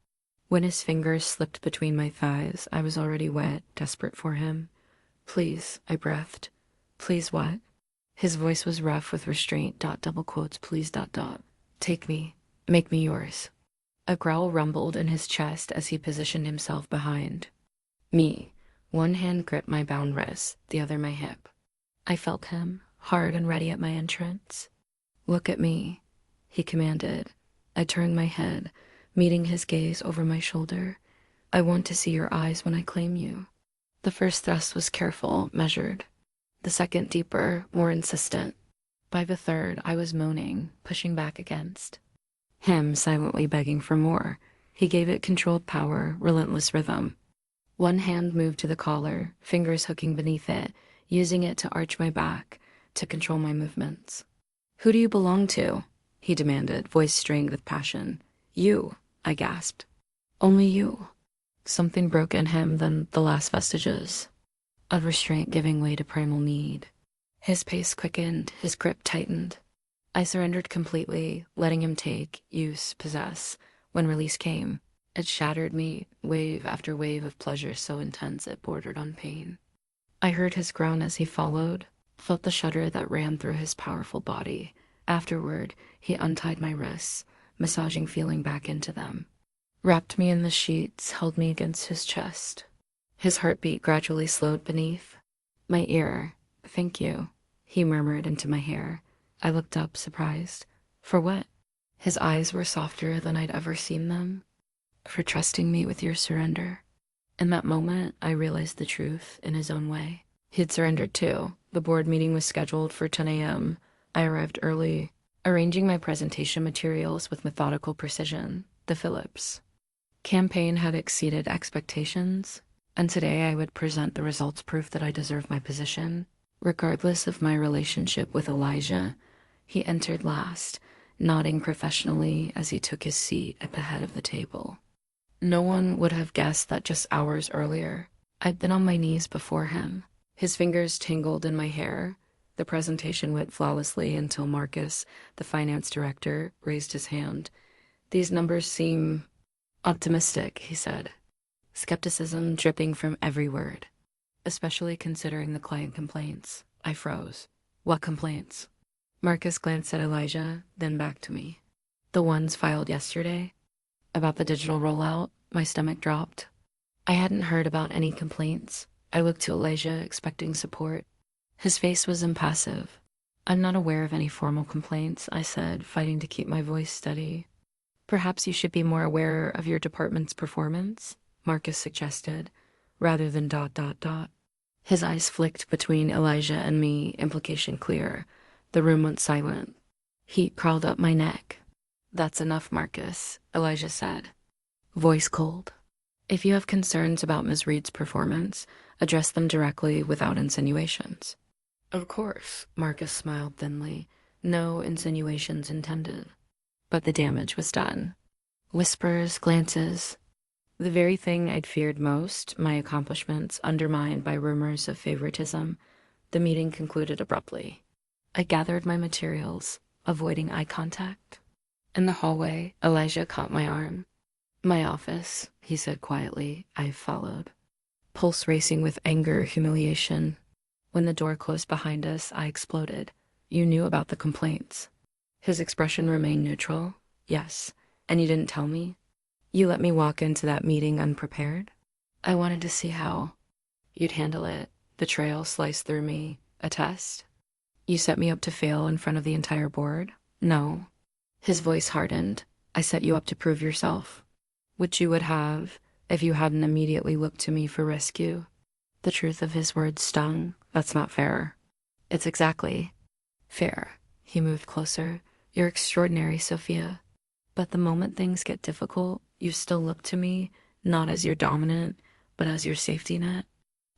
When his fingers slipped between my thighs, I was already wet, desperate for him. Please, I breathed. Please what? His voice was rough with restraint, double quotes, please, . Take me. Make me yours. A growl rumbled in his chest as he positioned himself behind me. One hand gripped my bound wrist, the other my hip. I felt him, hard and ready at my entrance. Look at me, he commanded. I turned my head, meeting his gaze over my shoulder. I want to see your eyes when I claim you. The first thrust was careful, measured. The second deeper, more insistent. By the third, I was moaning, pushing back against him, silently begging for more. He gave it controlled power, relentless rhythm. One hand moved to the collar, fingers hooking beneath it, using it to arch my back, to control my movements. Who do you belong to? He demanded, voice strained with passion. You, I gasped. Only you. Something broke in him, then the last vestiges of restraint giving way to primal need. His pace quickened, his grip tightened. I surrendered completely, letting him take, use, possess. When release came, it shattered me, wave after wave of pleasure so intense it bordered on pain. I heard his groan as he followed, felt the shudder that ran through his powerful body. Afterward, he untied my wrists, massaging feeling back into them. Wrapped me in the sheets, held me against his chest. His heartbeat gradually slowed beneath my ear. Thank you, he murmured into my hair. I looked up, surprised. For what? His eyes were softer than I'd ever seen them. For trusting me with your surrender. In that moment, I realized the truth in his own way. He'd surrendered too. The board meeting was scheduled for 10 a.m. I arrived early, arranging my presentation materials with methodical precision. The Phillips campaign had exceeded expectations, and today I would present the results, proof that I deserve my position. Regardless of my relationship with Elijah, he entered last, nodding professionally as he took his seat at the head of the table. No one would have guessed that just hours earlier, I'd been on my knees before him. His fingers tingled in my hair. The presentation went flawlessly until Marcus, the finance director, raised his hand. These numbers seem optimistic, he said. Skepticism dripping from every word. Especially considering the client complaints. I froze. What complaints? Marcus glanced at Elijah, then back to me. The ones filed yesterday? About the digital rollout? My stomach dropped. I hadn't heard about any complaints. I looked to Elijah, expecting support. His face was impassive. I'm not aware of any formal complaints, I said, fighting to keep my voice steady. Perhaps you should be more aware of your department's performance, Marcus suggested, rather than ... His eyes flicked between Elijah and me, implication clear. The room went silent. Heat crawled up my neck. That's enough, Marcus, Elijah said. Voice cold. If you have concerns about Ms. Reed's performance, address them directly without insinuations. Of course, Marcus smiled thinly. No insinuations intended. But the damage was done. Whispers, glances. The very thing I'd feared most, my accomplishments undermined by rumors of favoritism, the meeting concluded abruptly. I gathered my materials, avoiding eye contact. In the hallway, Elijah caught my arm. My office, he said quietly. I followed. Pulse racing with anger, humiliation. When the door closed behind us, I exploded. You knew about the complaints. His expression remained neutral. Yes. And you didn't tell me? You let me walk into that meeting unprepared? I wanted to see how you'd handle it. Betrayal sliced through me. A test? You set me up to fail in front of the entire board? No. His voice hardened. I set you up to prove yourself. Which you would have if you hadn't immediately looked to me for rescue. The truth of his words stung. That's not fair. It's exactly fair. He moved closer. You're extraordinary, Sophia. But the moment things get difficult, you still look to me, not as your dominant, but as your safety net.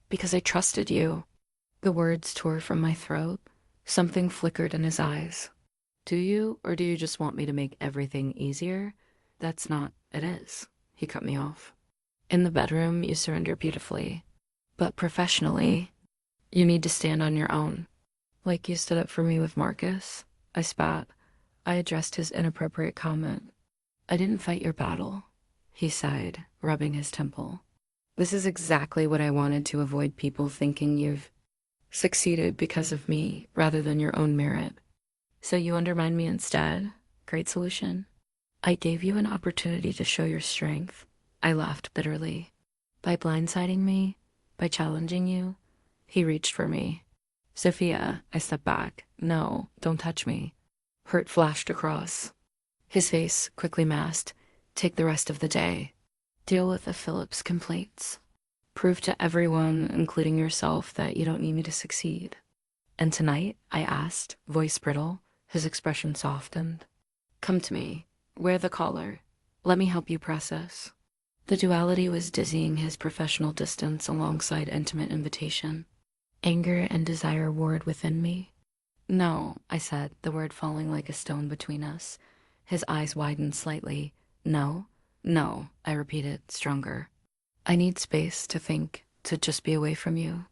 Because I trusted you. The words tore from my throat. Something flickered in his eyes. Do you, or do you just want me to make everything easier? That's not, it is. He cut me off. In the bedroom, you surrender beautifully. But professionally, you need to stand on your own. Like you stood up for me with Marcus. I spat. I addressed his inappropriate comment. I didn't fight your battle, he sighed, rubbing his temple. This is exactly what I wanted to avoid, people thinking you've succeeded because of me rather than your own merit. So you undermine me instead? Great solution. I gave you an opportunity to show your strength. I laughed bitterly. By blindsiding me, by challenging you, he reached for me. Sophia, I stepped back. No, don't touch me. Hurt flashed across. His face quickly masked. Take the rest of the day. Deal with the Phillips complaints. Prove to everyone, including yourself, that you don't need me to succeed. And tonight, I asked, voice brittle, his expression softened. Come to me. Wear the collar. Let me help you process. The duality was dizzying his professional distance alongside intimate invitation. Anger and desire warred within me. No, I said, the word falling like a stone between us. His eyes widened slightly. No, no, I repeated, stronger. I need space to think, to just be away from you.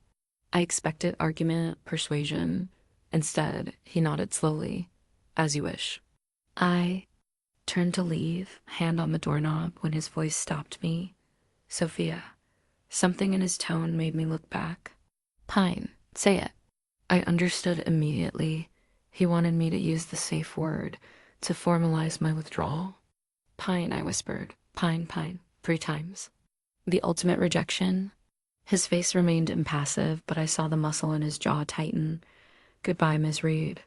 I expected argument, persuasion. Instead, he nodded slowly. As you wish. I turned to leave, hand on the doorknob, when his voice stopped me. Sophia. Something in his tone made me look back. Pine, say it. I understood immediately. He wanted me to use the safe word, to formalize my withdrawal. Pine, I whispered. Pine, pine, 3 times. The ultimate rejection? His face remained impassive, but I saw the muscle in his jaw tighten. Goodbye, Ms. Reed.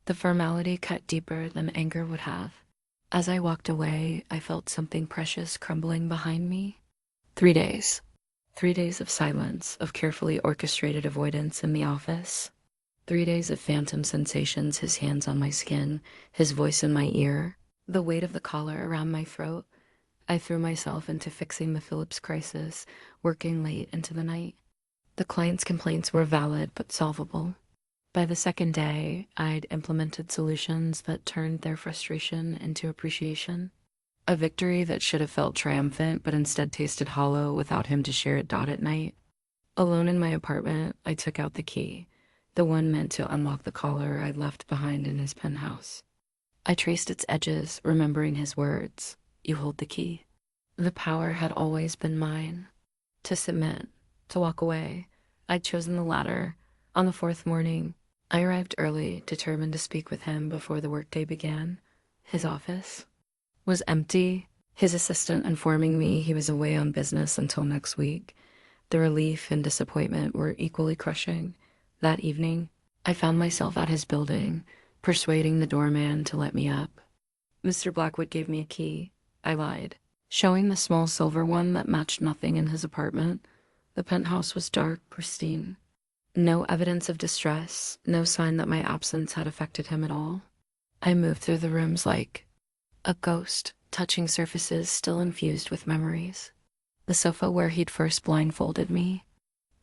The formality cut deeper than anger would have. As I walked away, I felt something precious crumbling behind me. 3 days. 3 days of silence, of carefully orchestrated avoidance in the office. 3 days of phantom sensations, his hands on my skin, his voice in my ear, the weight of the collar around my throat. I threw myself into fixing the Phillips crisis, working late into the night. The client's complaints were valid but solvable. By the second day, I'd implemented solutions that turned their frustration into appreciation. A victory that should have felt triumphant but instead tasted hollow without him to share it at night. Alone in my apartment, I took out the key, the one meant to unlock the collar I'd left behind in his penthouse. I traced its edges, remembering his words. You hold the key. The power had always been mine. To submit, to walk away. I'd chosen the latter. On the 4th morning, I arrived early, determined to speak with him before the workday began. His office was empty, his assistant informing me he was away on business until next week. The relief and disappointment were equally crushing. That evening, I found myself at his building, persuading the doorman to let me up. Mr. Blackwood gave me a key. I lied, showing the small silver one that matched nothing in his apartment. The penthouse was dark, pristine. No evidence of distress, no sign that my absence had affected him at all. I moved through the rooms like a ghost, touching surfaces still infused with memories. The sofa where he'd first blindfolded me,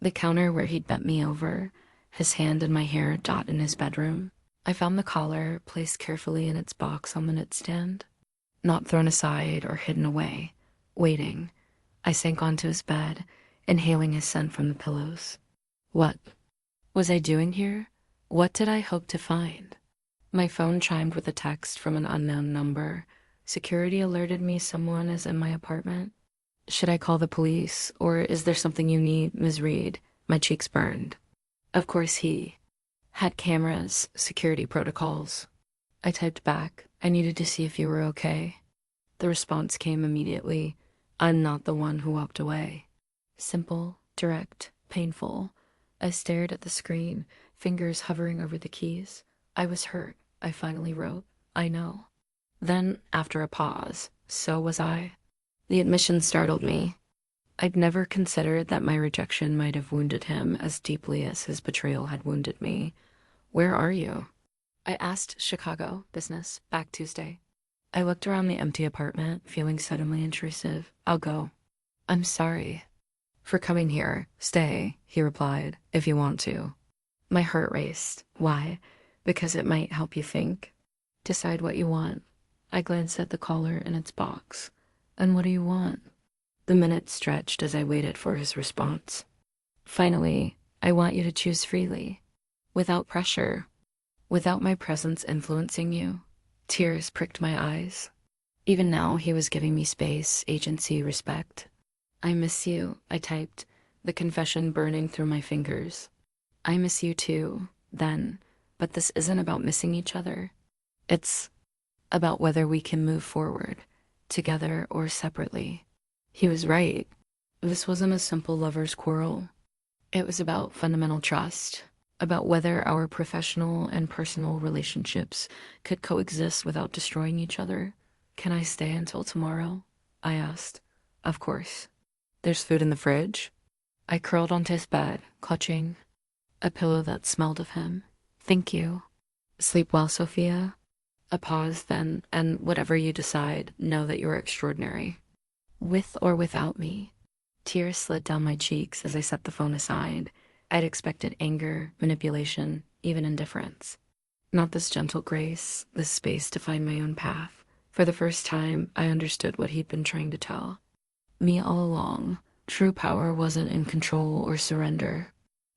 the counter where he'd bent me over, his hand in my hair dot in his bedroom. I found the collar placed carefully in its box on the nightstand, not thrown aside or hidden away, waiting. I sank onto his bed, inhaling his scent from the pillows. What was I doing here? What did I hope to find? My phone chimed with a text from an unknown number. Security alerted me someone is in my apartment. Should I call the police, or is there something you need, Ms. Reed? My cheeks burned. Of course he had cameras, security protocols. I typed back, I needed to see if you were okay. The response came immediately. I'm not the one who walked away. Simple, direct, painful. I stared at the screen, fingers hovering over the keys. I was hurt, I finally wrote. I know. Then, after a pause, so was I. The admission startled me. I'd never considered that my rejection might have wounded him as deeply as his betrayal had wounded me. Where are you? I asked. Chicago, business, back Tuesday. I looked around the empty apartment, feeling suddenly intrusive. I'll go. I'm sorry for coming here. Stay, he replied, if you want to. My heart raced. Why? Because it might help you think. Decide what you want. I glanced at the collar in its box. And what do you want? The minutes stretched as I waited for his response. Finally, I want you to choose freely, without pressure, without my presence influencing you. Tears pricked my eyes. Even now, he was giving me space, agency, respect. I miss you, I typed, the confession burning through my fingers. I miss you too, then, but this isn't about missing each other. It's about whether we can move forward, together or separately. He was right. This wasn't a simple lover's quarrel. It was about fundamental trust, about whether our professional and personal relationships could coexist without destroying each other. Can I stay until tomorrow? I asked. Of course. There's food in the fridge. I curled onto his bed, clutching a pillow that smelled of him. Thank you. Sleep well, Sophia. A pause then, and whatever you decide, know that you're extraordinary. With or without me. Tears slid down my cheeks as I set the phone aside. I'd expected anger, manipulation, even indifference. Not this gentle grace, this space to find my own path. For the first time, I understood what he'd been trying to tell me all along. True power wasn't in control or surrender.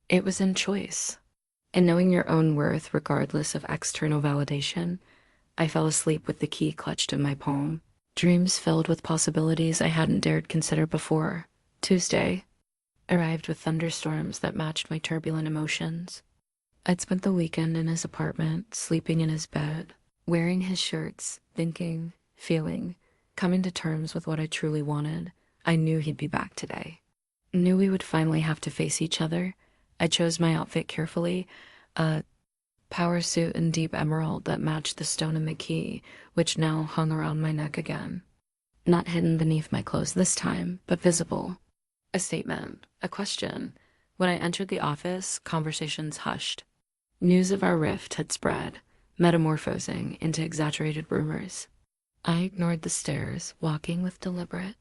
It was in choice. In knowing your own worth regardless of external validation. I fell asleep with the key clutched in my palm. Dreams filled with possibilities I hadn't dared consider before. Tuesday arrived with thunderstorms that matched my turbulent emotions. I'd spent the weekend in his apartment, sleeping in his bed, wearing his shirts, thinking, feeling, coming to terms with what I truly wanted. I knew he'd be back today. Knew we would finally have to face each other. I chose my outfit carefully, a power suit in deep emerald that matched the stone in the key, which now hung around my neck again. Not hidden beneath my clothes this time, but visible. A statement, a question. When I entered the office, conversations hushed. News of our rift had spread, metamorphosing into exaggerated rumors. I ignored the stares, walking with deliberate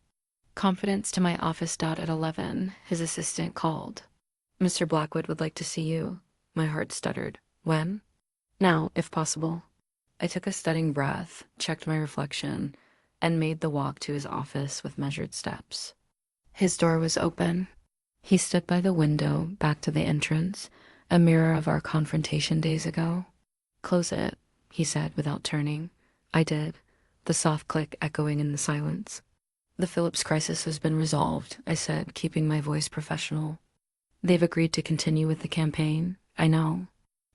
confidence to my office dot at 11. His assistant called. Mr. Blackwood would like to see you. My heart stuttered. When? Now, if possible. I took a stunning breath, checked my reflection, and made the walk to his office with measured steps. His door was open. He stood by the window, back to the entrance, a mirror of our confrontation days ago. Close it, he said without turning. I did, the soft click echoing in the silence. The Phillips crisis has been resolved, I said, keeping my voice professional. They've agreed to continue with the campaign. I know.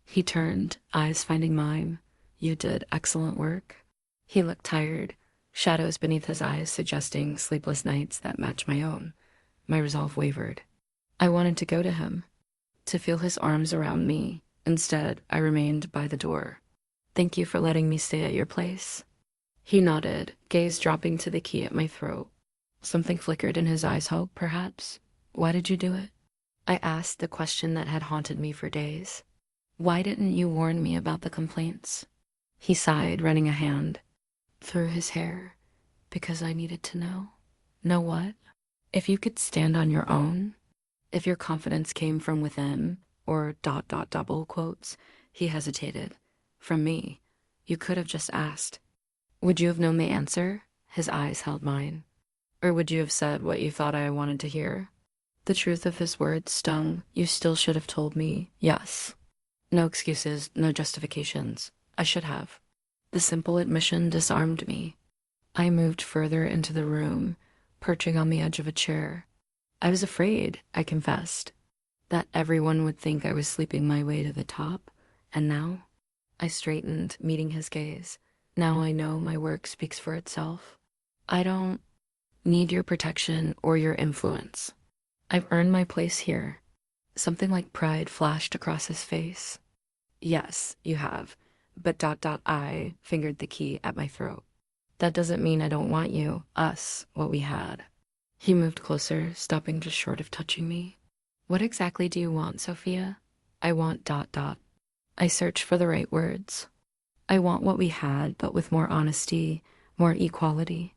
He turned, eyes finding mine. You did excellent work. He looked tired, shadows beneath his eyes suggesting sleepless nights that matched my own. My resolve wavered. I wanted to go to him, to feel his arms around me. Instead, I remained by the door. Thank you for letting me stay at your place. He nodded, gaze dropping to the key at my throat. Something flickered in his eyes, hope, perhaps. Why did you do it? I asked the question that had haunted me for days. Why didn't you warn me about the complaints? He sighed, running a hand through his hair. Because I needed to know. Know what? If you could stand on your own, if your confidence came from within, or double quotes, he hesitated. From me, you could have just asked. Would you have known the answer? His eyes held mine. Or would you have said what you thought I wanted to hear? The truth of his words stung. You still should have told me yes. No excuses, no justifications. I should have. The simple admission disarmed me. I moved further into the room, perching on the edge of a chair. I was afraid, I confessed, that everyone would think I was sleeping my way to the top, and now I straightened, meeting his gaze. Now I know my work speaks for itself. I don't need your protection or your influence. I've earned my place here. Something like pride flashed across his face. Yes, you have, but I fingered the key at my throat. That doesn't mean I don't want you, us, what we had. He moved closer, stopping just short of touching me. What exactly do you want, Sophia? I want ... I searched for the right words. I want what we had, but with more honesty, more equality.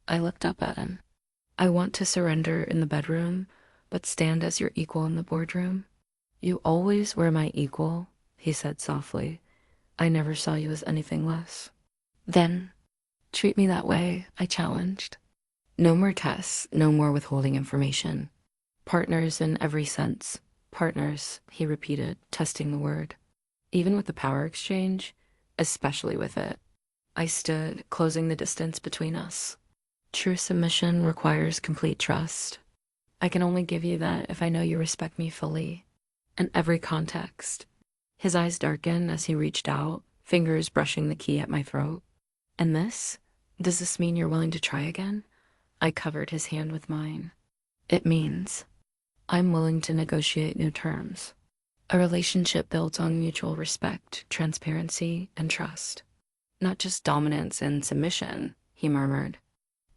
I looked up at him. I want to surrender in the bedroom, but stand as your equal in the boardroom. You always were my equal, he said softly. I never saw you as anything less. Then, treat me that way, I challenged. No more tests, no more withholding information. Partners in every sense. Partners, he repeated, testing the word. Even with the power exchange, especially with it. I stood, closing the distance between us. True submission requires complete trust. I can only give you that if I know you respect me fully. In every context. His eyes darkened as he reached out, fingers brushing the key at my throat. And this? Does this mean you're willing to try again? I covered his hand with mine. It means I'm willing to negotiate new terms. A relationship built on mutual respect, transparency, and trust. Not just dominance and submission, he murmured.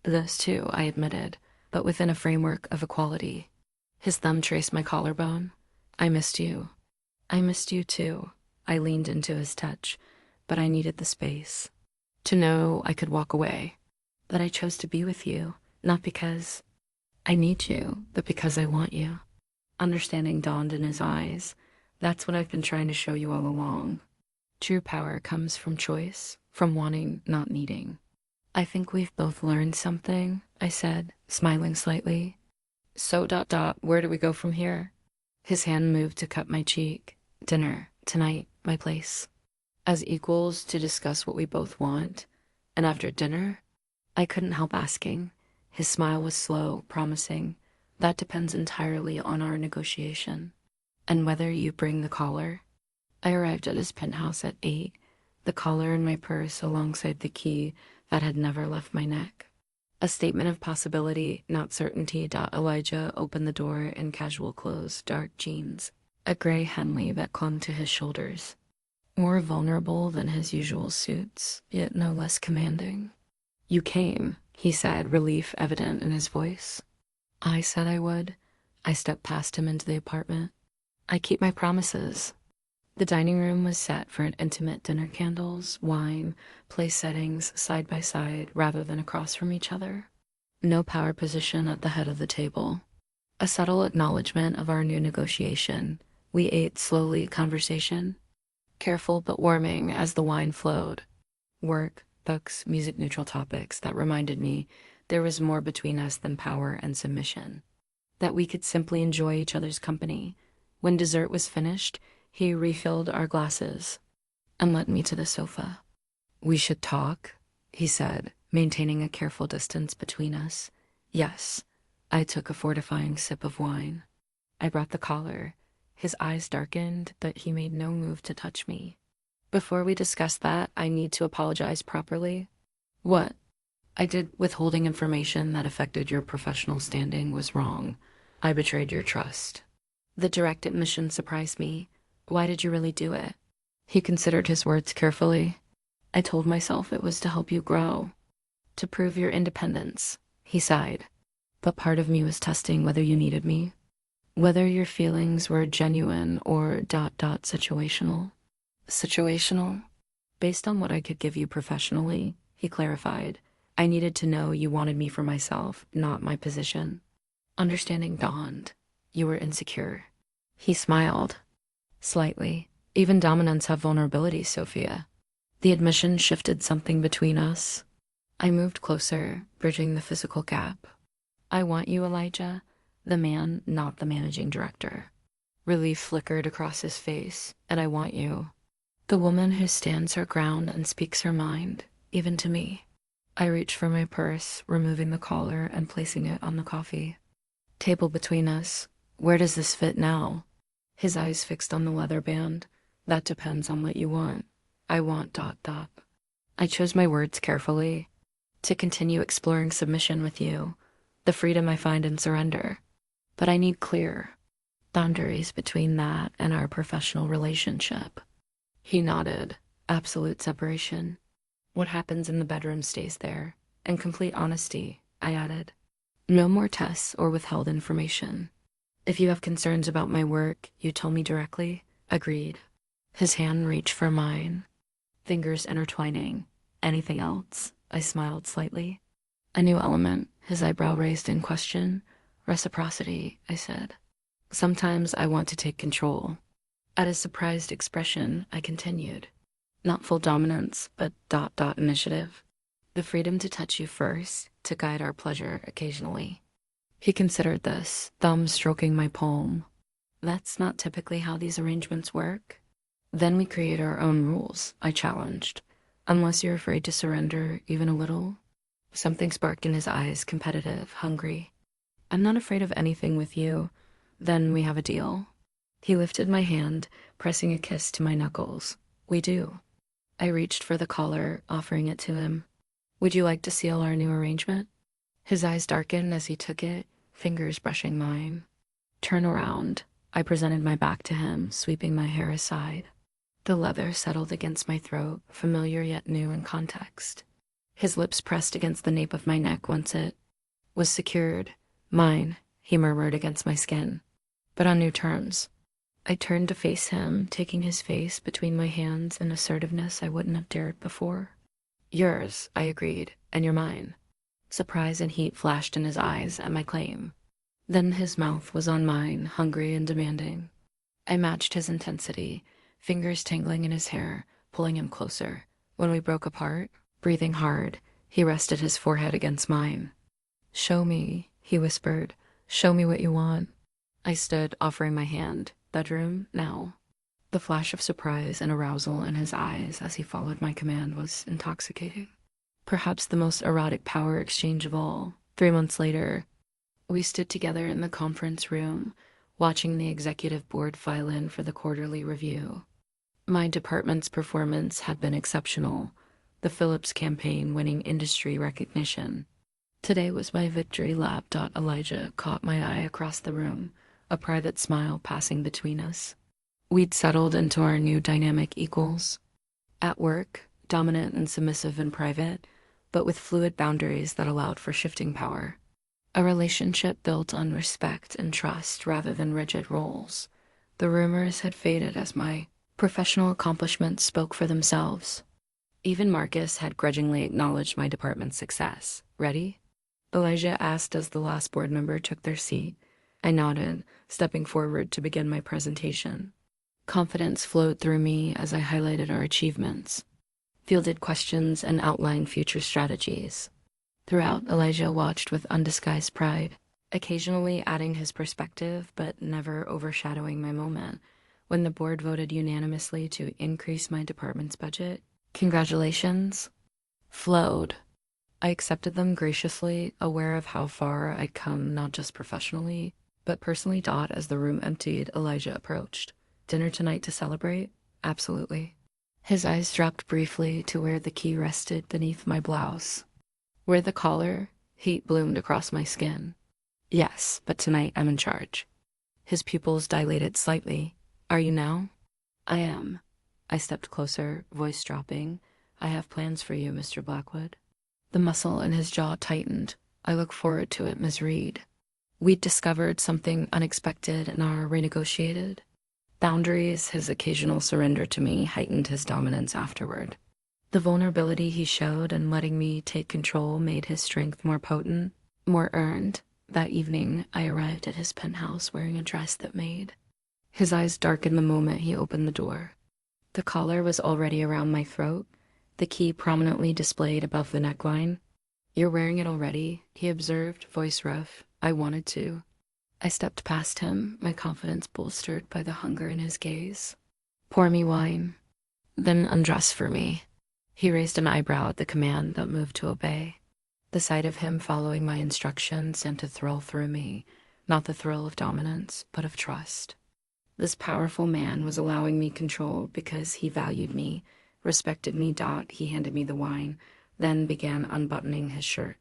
Those too, I admitted, but within a framework of equality. His thumb traced my collarbone. I missed you. I missed you too. I leaned into his touch, but I needed the space. To know I could walk away. That I chose to be with you, not because I need you, but because I want you. Understanding dawned in his eyes. That's what I've been trying to show you all along. True power comes from choice, from wanting, not needing. I think we've both learned something, I said, smiling slightly. So ... where do we go from here? His hand moved to cup my cheek. Dinner, tonight, my place. As equals to discuss what we both want. And after dinner, I couldn't help asking. His smile was slow, promising. That depends entirely on our negotiation. And whether you bring the collar. I arrived at his penthouse at 8, the collar in my purse alongside the key that had never left my neck. A statement of possibility, not certainty. Elijah opened the door in casual clothes, dark jeans, a gray Henley that clung to his shoulders. More vulnerable than his usual suits, yet no less commanding. You came, he said, relief evident in his voice. I said I would. I stepped past him into the apartment. I keep my promises. The dining room was set for an intimate dinner, candles, wine, place settings side by side rather than across from each other. No power position at the head of the table. A subtle acknowledgement of our new negotiation. We ate slowly, conversation. Careful but warming as the wine flowed. Work, books, music-neutral topics that reminded me there was more between us than power and submission. That we could simply enjoy each other's company. When dessert was finished, he refilled our glasses and led me to the sofa. We should talk, he said, maintaining a careful distance between us. Yes, I took a fortifying sip of wine. I brought the collar. His eyes darkened, but he made no move to touch me. Before we discuss that, I need to apologize properly. What? I did withholding information that affected your professional standing was wrong. I betrayed your trust. The direct admission surprised me. Why did you really do it? He considered his words carefully. I told myself it was to help you grow, to prove your independence. He sighed. But part of me was testing whether you needed me, whether your feelings were genuine or ... situational. Situational? Based on what I could give you professionally, he clarified. I needed to know you wanted me for myself, not my position. Understanding dawned. You were insecure. He smiled. Slightly. Even dominants have vulnerabilities, Sophia. The admission shifted something between us. I moved closer, bridging the physical gap. I want you, Elijah. The man, not the managing director. Relief flickered across his face, and I want you. The woman who stands her ground and speaks her mind, even to me. I reached for my purse, removing the collar and placing it on the coffee table between us. Where does this fit now? His eyes fixed on the leather band. That depends on what you want. I want ... I chose my words carefully. To continue exploring submission with you, the freedom I find in surrender. But I need clear boundaries between that and our professional relationship. He nodded. Absolute separation. What happens in the bedroom stays there. And complete honesty, I added. No more tests or withheld information. If you have concerns about my work, you tell me directly. Agreed. His hand reached for mine, fingers intertwining. Anything else? I smiled slightly. A new element, his eyebrow raised in question. Reciprocity, I said. Sometimes I want to take control. At his surprised expression, I continued. Not full dominance, but ... initiative. The freedom to touch you first, to guide our pleasure occasionally. He considered this, thumb stroking my palm. That's not typically how these arrangements work. Then we create our own rules, I challenged. Unless you're afraid to surrender even a little. Something sparked in his eyes, competitive, hungry. I'm not afraid of anything with you. Then we have a deal. He lifted my hand, pressing a kiss to my knuckles. We do. I reached for the collar, offering it to him. Would you like to seal our new arrangement? His eyes darkened as he took it, fingers brushing mine. Turn around. I presented my back to him, sweeping my hair aside. The leather settled against my throat, familiar yet new in context. His lips pressed against the nape of my neck once it was secured. Mine, he murmured against my skin. But on new terms. I turned to face him, taking his face between my hands in assertiveness I wouldn't have dared before. Yours, I agreed, and you're mine. Surprise and heat flashed in his eyes at my claim. Then his mouth was on mine, hungry and demanding. I matched his intensity, fingers tangling in his hair, pulling him closer. When we broke apart, breathing hard, he rested his forehead against mine. Show me, he whispered. Show me what you want. I stood, offering my hand. Bedroom, now. The flash of surprise and arousal in his eyes as he followed my command was intoxicating. Perhaps the most erotic power exchange of all. 3 months later, we stood together in the conference room, watching the executive board file in for the quarterly review. My department's performance had been exceptional, the Phillips campaign winning industry recognition. Today was my victory lap. Elijah caught my eye across the room, a private smile passing between us. We'd settled into our new dynamic equals. At work, dominant and submissive in private, but with fluid boundaries that allowed for shifting power. A relationship built on respect and trust rather than rigid roles. The rumors had faded as my professional accomplishments spoke for themselves. Even Marcus had grudgingly acknowledged my department's success. Ready? Elijah asked as the last board member took their seat. I nodded, stepping forward to begin my presentation. Confidence flowed through me as I highlighted our achievements, fielded questions, and outlined future strategies. Throughout, Elijah watched with undisguised pride, occasionally adding his perspective but never overshadowing my moment. When the board voted unanimously to increase my department's budget, congratulations flowed. I accepted them graciously, aware of how far I'd come not just professionally, but personally. As the room emptied, Elijah approached. Dinner tonight to celebrate? Absolutely. His eyes dropped briefly to where the key rested beneath my blouse. Where the collar, heat bloomed across my skin. Yes, but tonight I'm in charge. His pupils dilated slightly. Are you now? I am. I stepped closer, voice dropping. I have plans for you, Mr. Blackwood. The muscle in his jaw tightened. I look forward to it, Ms. Reed. We'd discovered something unexpected in our renegotiated boundaries. His occasional surrender to me heightened his dominance afterward. The vulnerability he showed in letting me take control made his strength more potent, more earned. That evening, I arrived at his penthouse wearing a dress that made. His eyes darkened the moment he opened the door. The collar was already around my throat, the key prominently displayed above the neckline. "You're wearing it already," he observed, voice rough. I wanted to. I stepped past him, my confidence bolstered by the hunger in his gaze. "Pour me wine, then undress for me." He raised an eyebrow at the command that moved to obey. The sight of him following my instructions sent a thrill through me, not the thrill of dominance, but of trust. This powerful man was allowing me control because he valued me, respected me. He handed me the wine, then began unbuttoning his shirt.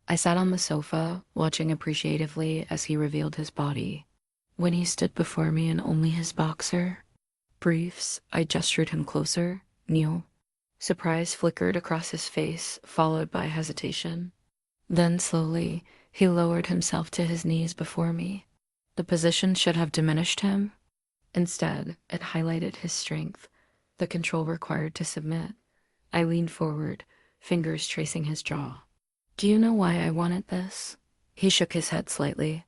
I sat on the sofa, watching appreciatively as he revealed his body. When he stood before me in only his boxer briefs, I gestured him closer. "Kneel." Surprise flickered across his face, followed by hesitation. Then slowly, he lowered himself to his knees before me. The position should have diminished him. Instead, it highlighted his strength, the control required to submit. I leaned forward, fingers tracing his jaw. "Do you know why I wanted this?" He shook his head slightly.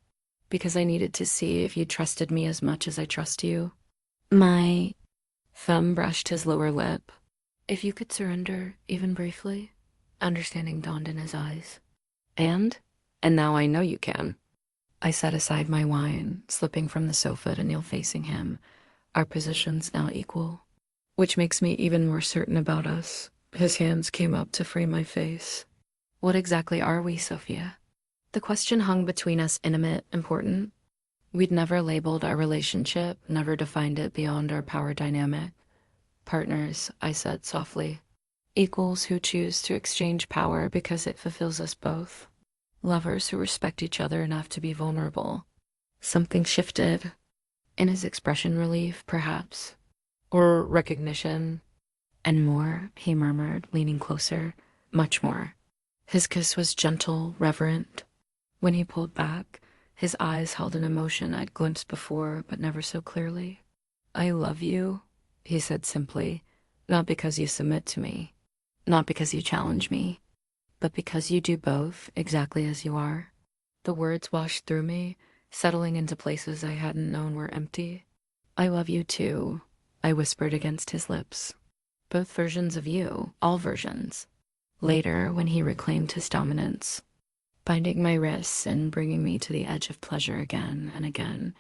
"Because I needed to see if you trusted me as much as I trust you." My thumb brushed his lower lip. "If you could surrender, even briefly." Understanding dawned in his eyes. And now I know you can." I set aside my wine, slipping from the sofa to kneel facing him, our positions now equal. "Which makes me even more certain about us." His hands came up to frame my face. "What exactly are we, Sophia?" The question hung between us, intimate, important. We'd never labeled our relationship, never defined it beyond our power dynamic. "Partners," I said softly. "Equals who choose to exchange power because it fulfills us both. Lovers who respect each other enough to be vulnerable." Something shifted. In his expression, relief, perhaps. Or recognition. "And more," he murmured, leaning closer. "Much more." His kiss was gentle, reverent. When he pulled back, his eyes held an emotion I'd glimpsed before, but never so clearly. "I love you," he said simply, "not because you submit to me, not because you challenge me, but because you do both exactly as you are." The words washed through me, settling into places I hadn't known were empty. "I love you too," I whispered against his lips. "Both versions of you, all versions." Later, when he reclaimed his dominance, binding my wrists and bringing me to the edge of pleasure again and again,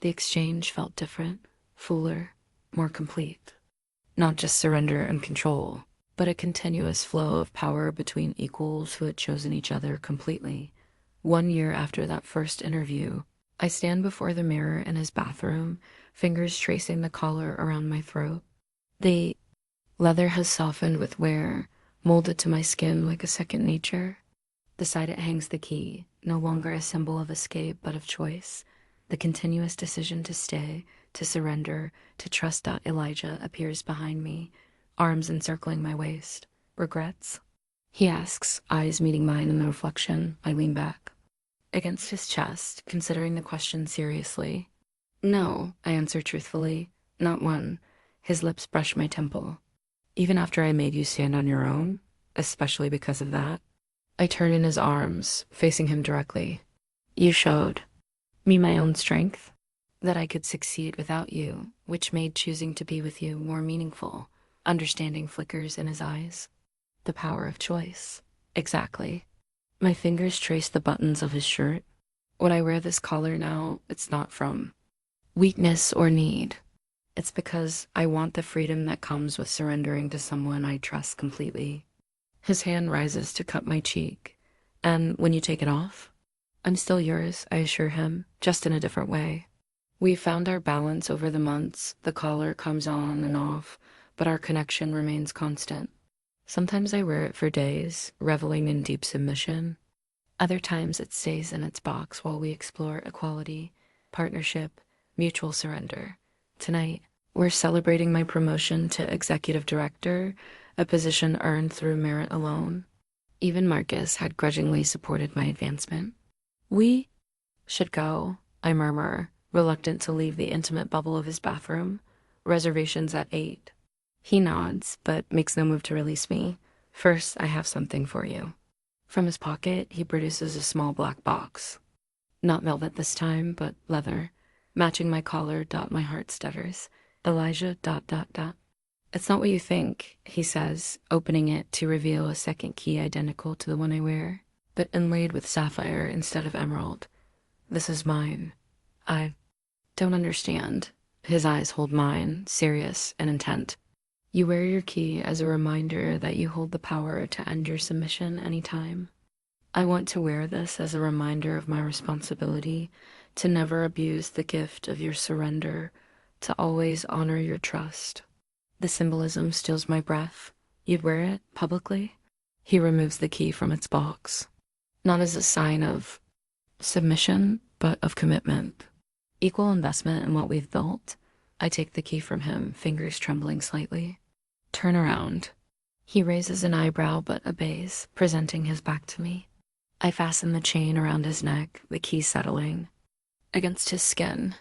the exchange felt different, fuller, more complete. Not just surrender and control, but a continuous flow of power between equals who had chosen each other completely. 1 year after that first interview, I stand before the mirror in his bathroom, fingers tracing the collar around my throat. The leather has softened with wear, molded to my skin like a second nature. Beside it hangs the key, no longer a symbol of escape but of choice. The continuous decision to stay, to surrender, to trust. Elijah appears behind me, arms encircling my waist. "Regrets?" he asks, eyes meeting mine in the reflection. I lean back against his chest, considering the question seriously. "No," I answer truthfully. "Not one." His lips brush my temple. "Even after I made you stand on your own? Especially because of that?" I turn in his arms, facing him directly. "You showed me my own strength, that I could succeed without you, which made choosing to be with you more meaningful." Understanding flickers in his eyes. "The power of choice." "Exactly." My fingers trace the buttons of his shirt. "When I wear this collar now, it's not from weakness or need. It's because I want the freedom that comes with surrendering to someone I trust completely." His hand rises to cup my cheek. "And when you take it off?" "I'm still yours," I assure him, just in a different way. We found our balance over the months. The collar comes on and off, but our connection remains constant. Sometimes I wear it for days, reveling in deep submission. Other times it stays in its box while we explore equality, partnership, mutual surrender. Tonight, we're celebrating my promotion to executive director, a position earned through merit alone. Even Marcus had grudgingly supported my advancement. "We should go," I murmur, reluctant to leave the intimate bubble of his bathroom. "Reservations at 8. He nods, but makes no move to release me. "First, I have something for you." From his pocket, he produces a small black box. Not velvet this time, but leather. Matching my collar. My heart stutters. Elijah. It's not what you think, he says, opening it to reveal a second key identical to the one I wear, but inlaid with sapphire instead of emerald. This is mine. I don't understand. His eyes hold mine, serious and intent. You wear your key as a reminder that you hold the power to end your submission anytime. I want to wear this as a reminder of my responsibility to never abuse the gift of your surrender, to always honor your trust. The symbolism steals my breath. You'd wear it publicly? He removes the key from its box. Not as a sign of submission, but of commitment. Equal investment in what we've built. I take the key from him, fingers trembling slightly. Turn around. He raises an eyebrow but obeys, presenting his back to me. I fasten the chain around his neck, the key settling against his skin.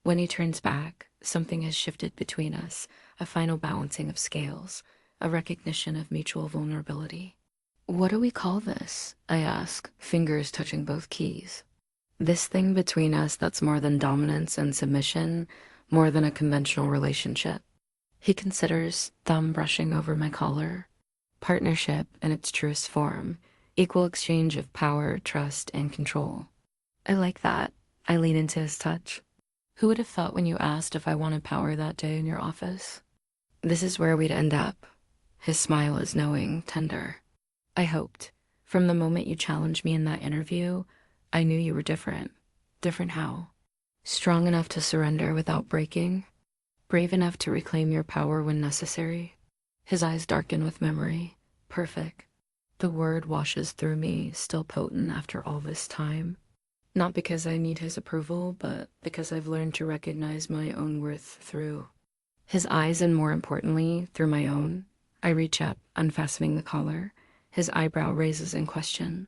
When he turns back, something has shifted between us, a final balancing of scales, a recognition of mutual vulnerability. What do we call this? I ask, fingers touching both keys. This thing between us that's more than dominance and submission, more than a conventional relationship. He considers, thumb brushing over my collar. Partnership in its truest form, equal exchange of power, trust, and control. I like that. I lean into his touch. Who would have thought when you asked if I wanted power that day in your office? This is where we'd end up. His smile is knowing, tender. I hoped. From the moment you challenged me in that interview, I knew you were different. Different how? Strong enough to surrender without breaking. Brave enough to reclaim your power when necessary. His eyes darken with memory. Perfect. The word washes through me, still potent after all this time. Not because I need his approval, but because I've learned to recognize my own worth through his eyes, and more importantly, through my own. I reach up, unfastening the collar. His eyebrow raises in question.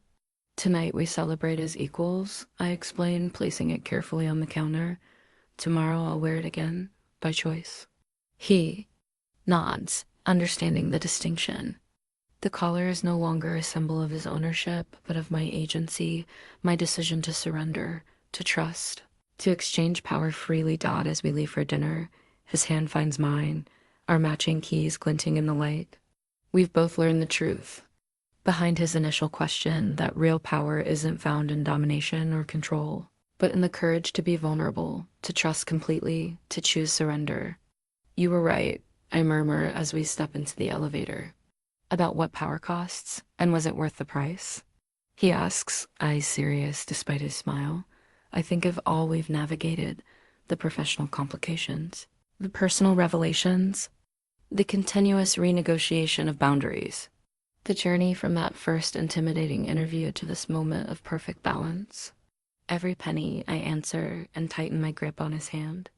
Tonight we celebrate as equals, I explain, placing it carefully on the counter. Tomorrow I'll wear it again, by choice. He nods, understanding the distinction. The collar is no longer a symbol of his ownership, but of my agency, my decision to surrender, to trust, to exchange power freely. As we leave for dinner, his hand finds mine, our matching keys glinting in the light. We've both learned the truth. Behind his initial question, that real power isn't found in domination or control, but in the courage to be vulnerable, to trust completely, to choose surrender. You were right, I murmur as we step into the elevator. About what power costs, and was it worth the price? He asks, eyes serious despite his smile. I think of all we've navigated, the professional complications, the personal revelations, the continuous renegotiation of boundaries, the journey from that first intimidating interview to this moment of perfect balance. Every penny, I answer and tighten my grip on his hand.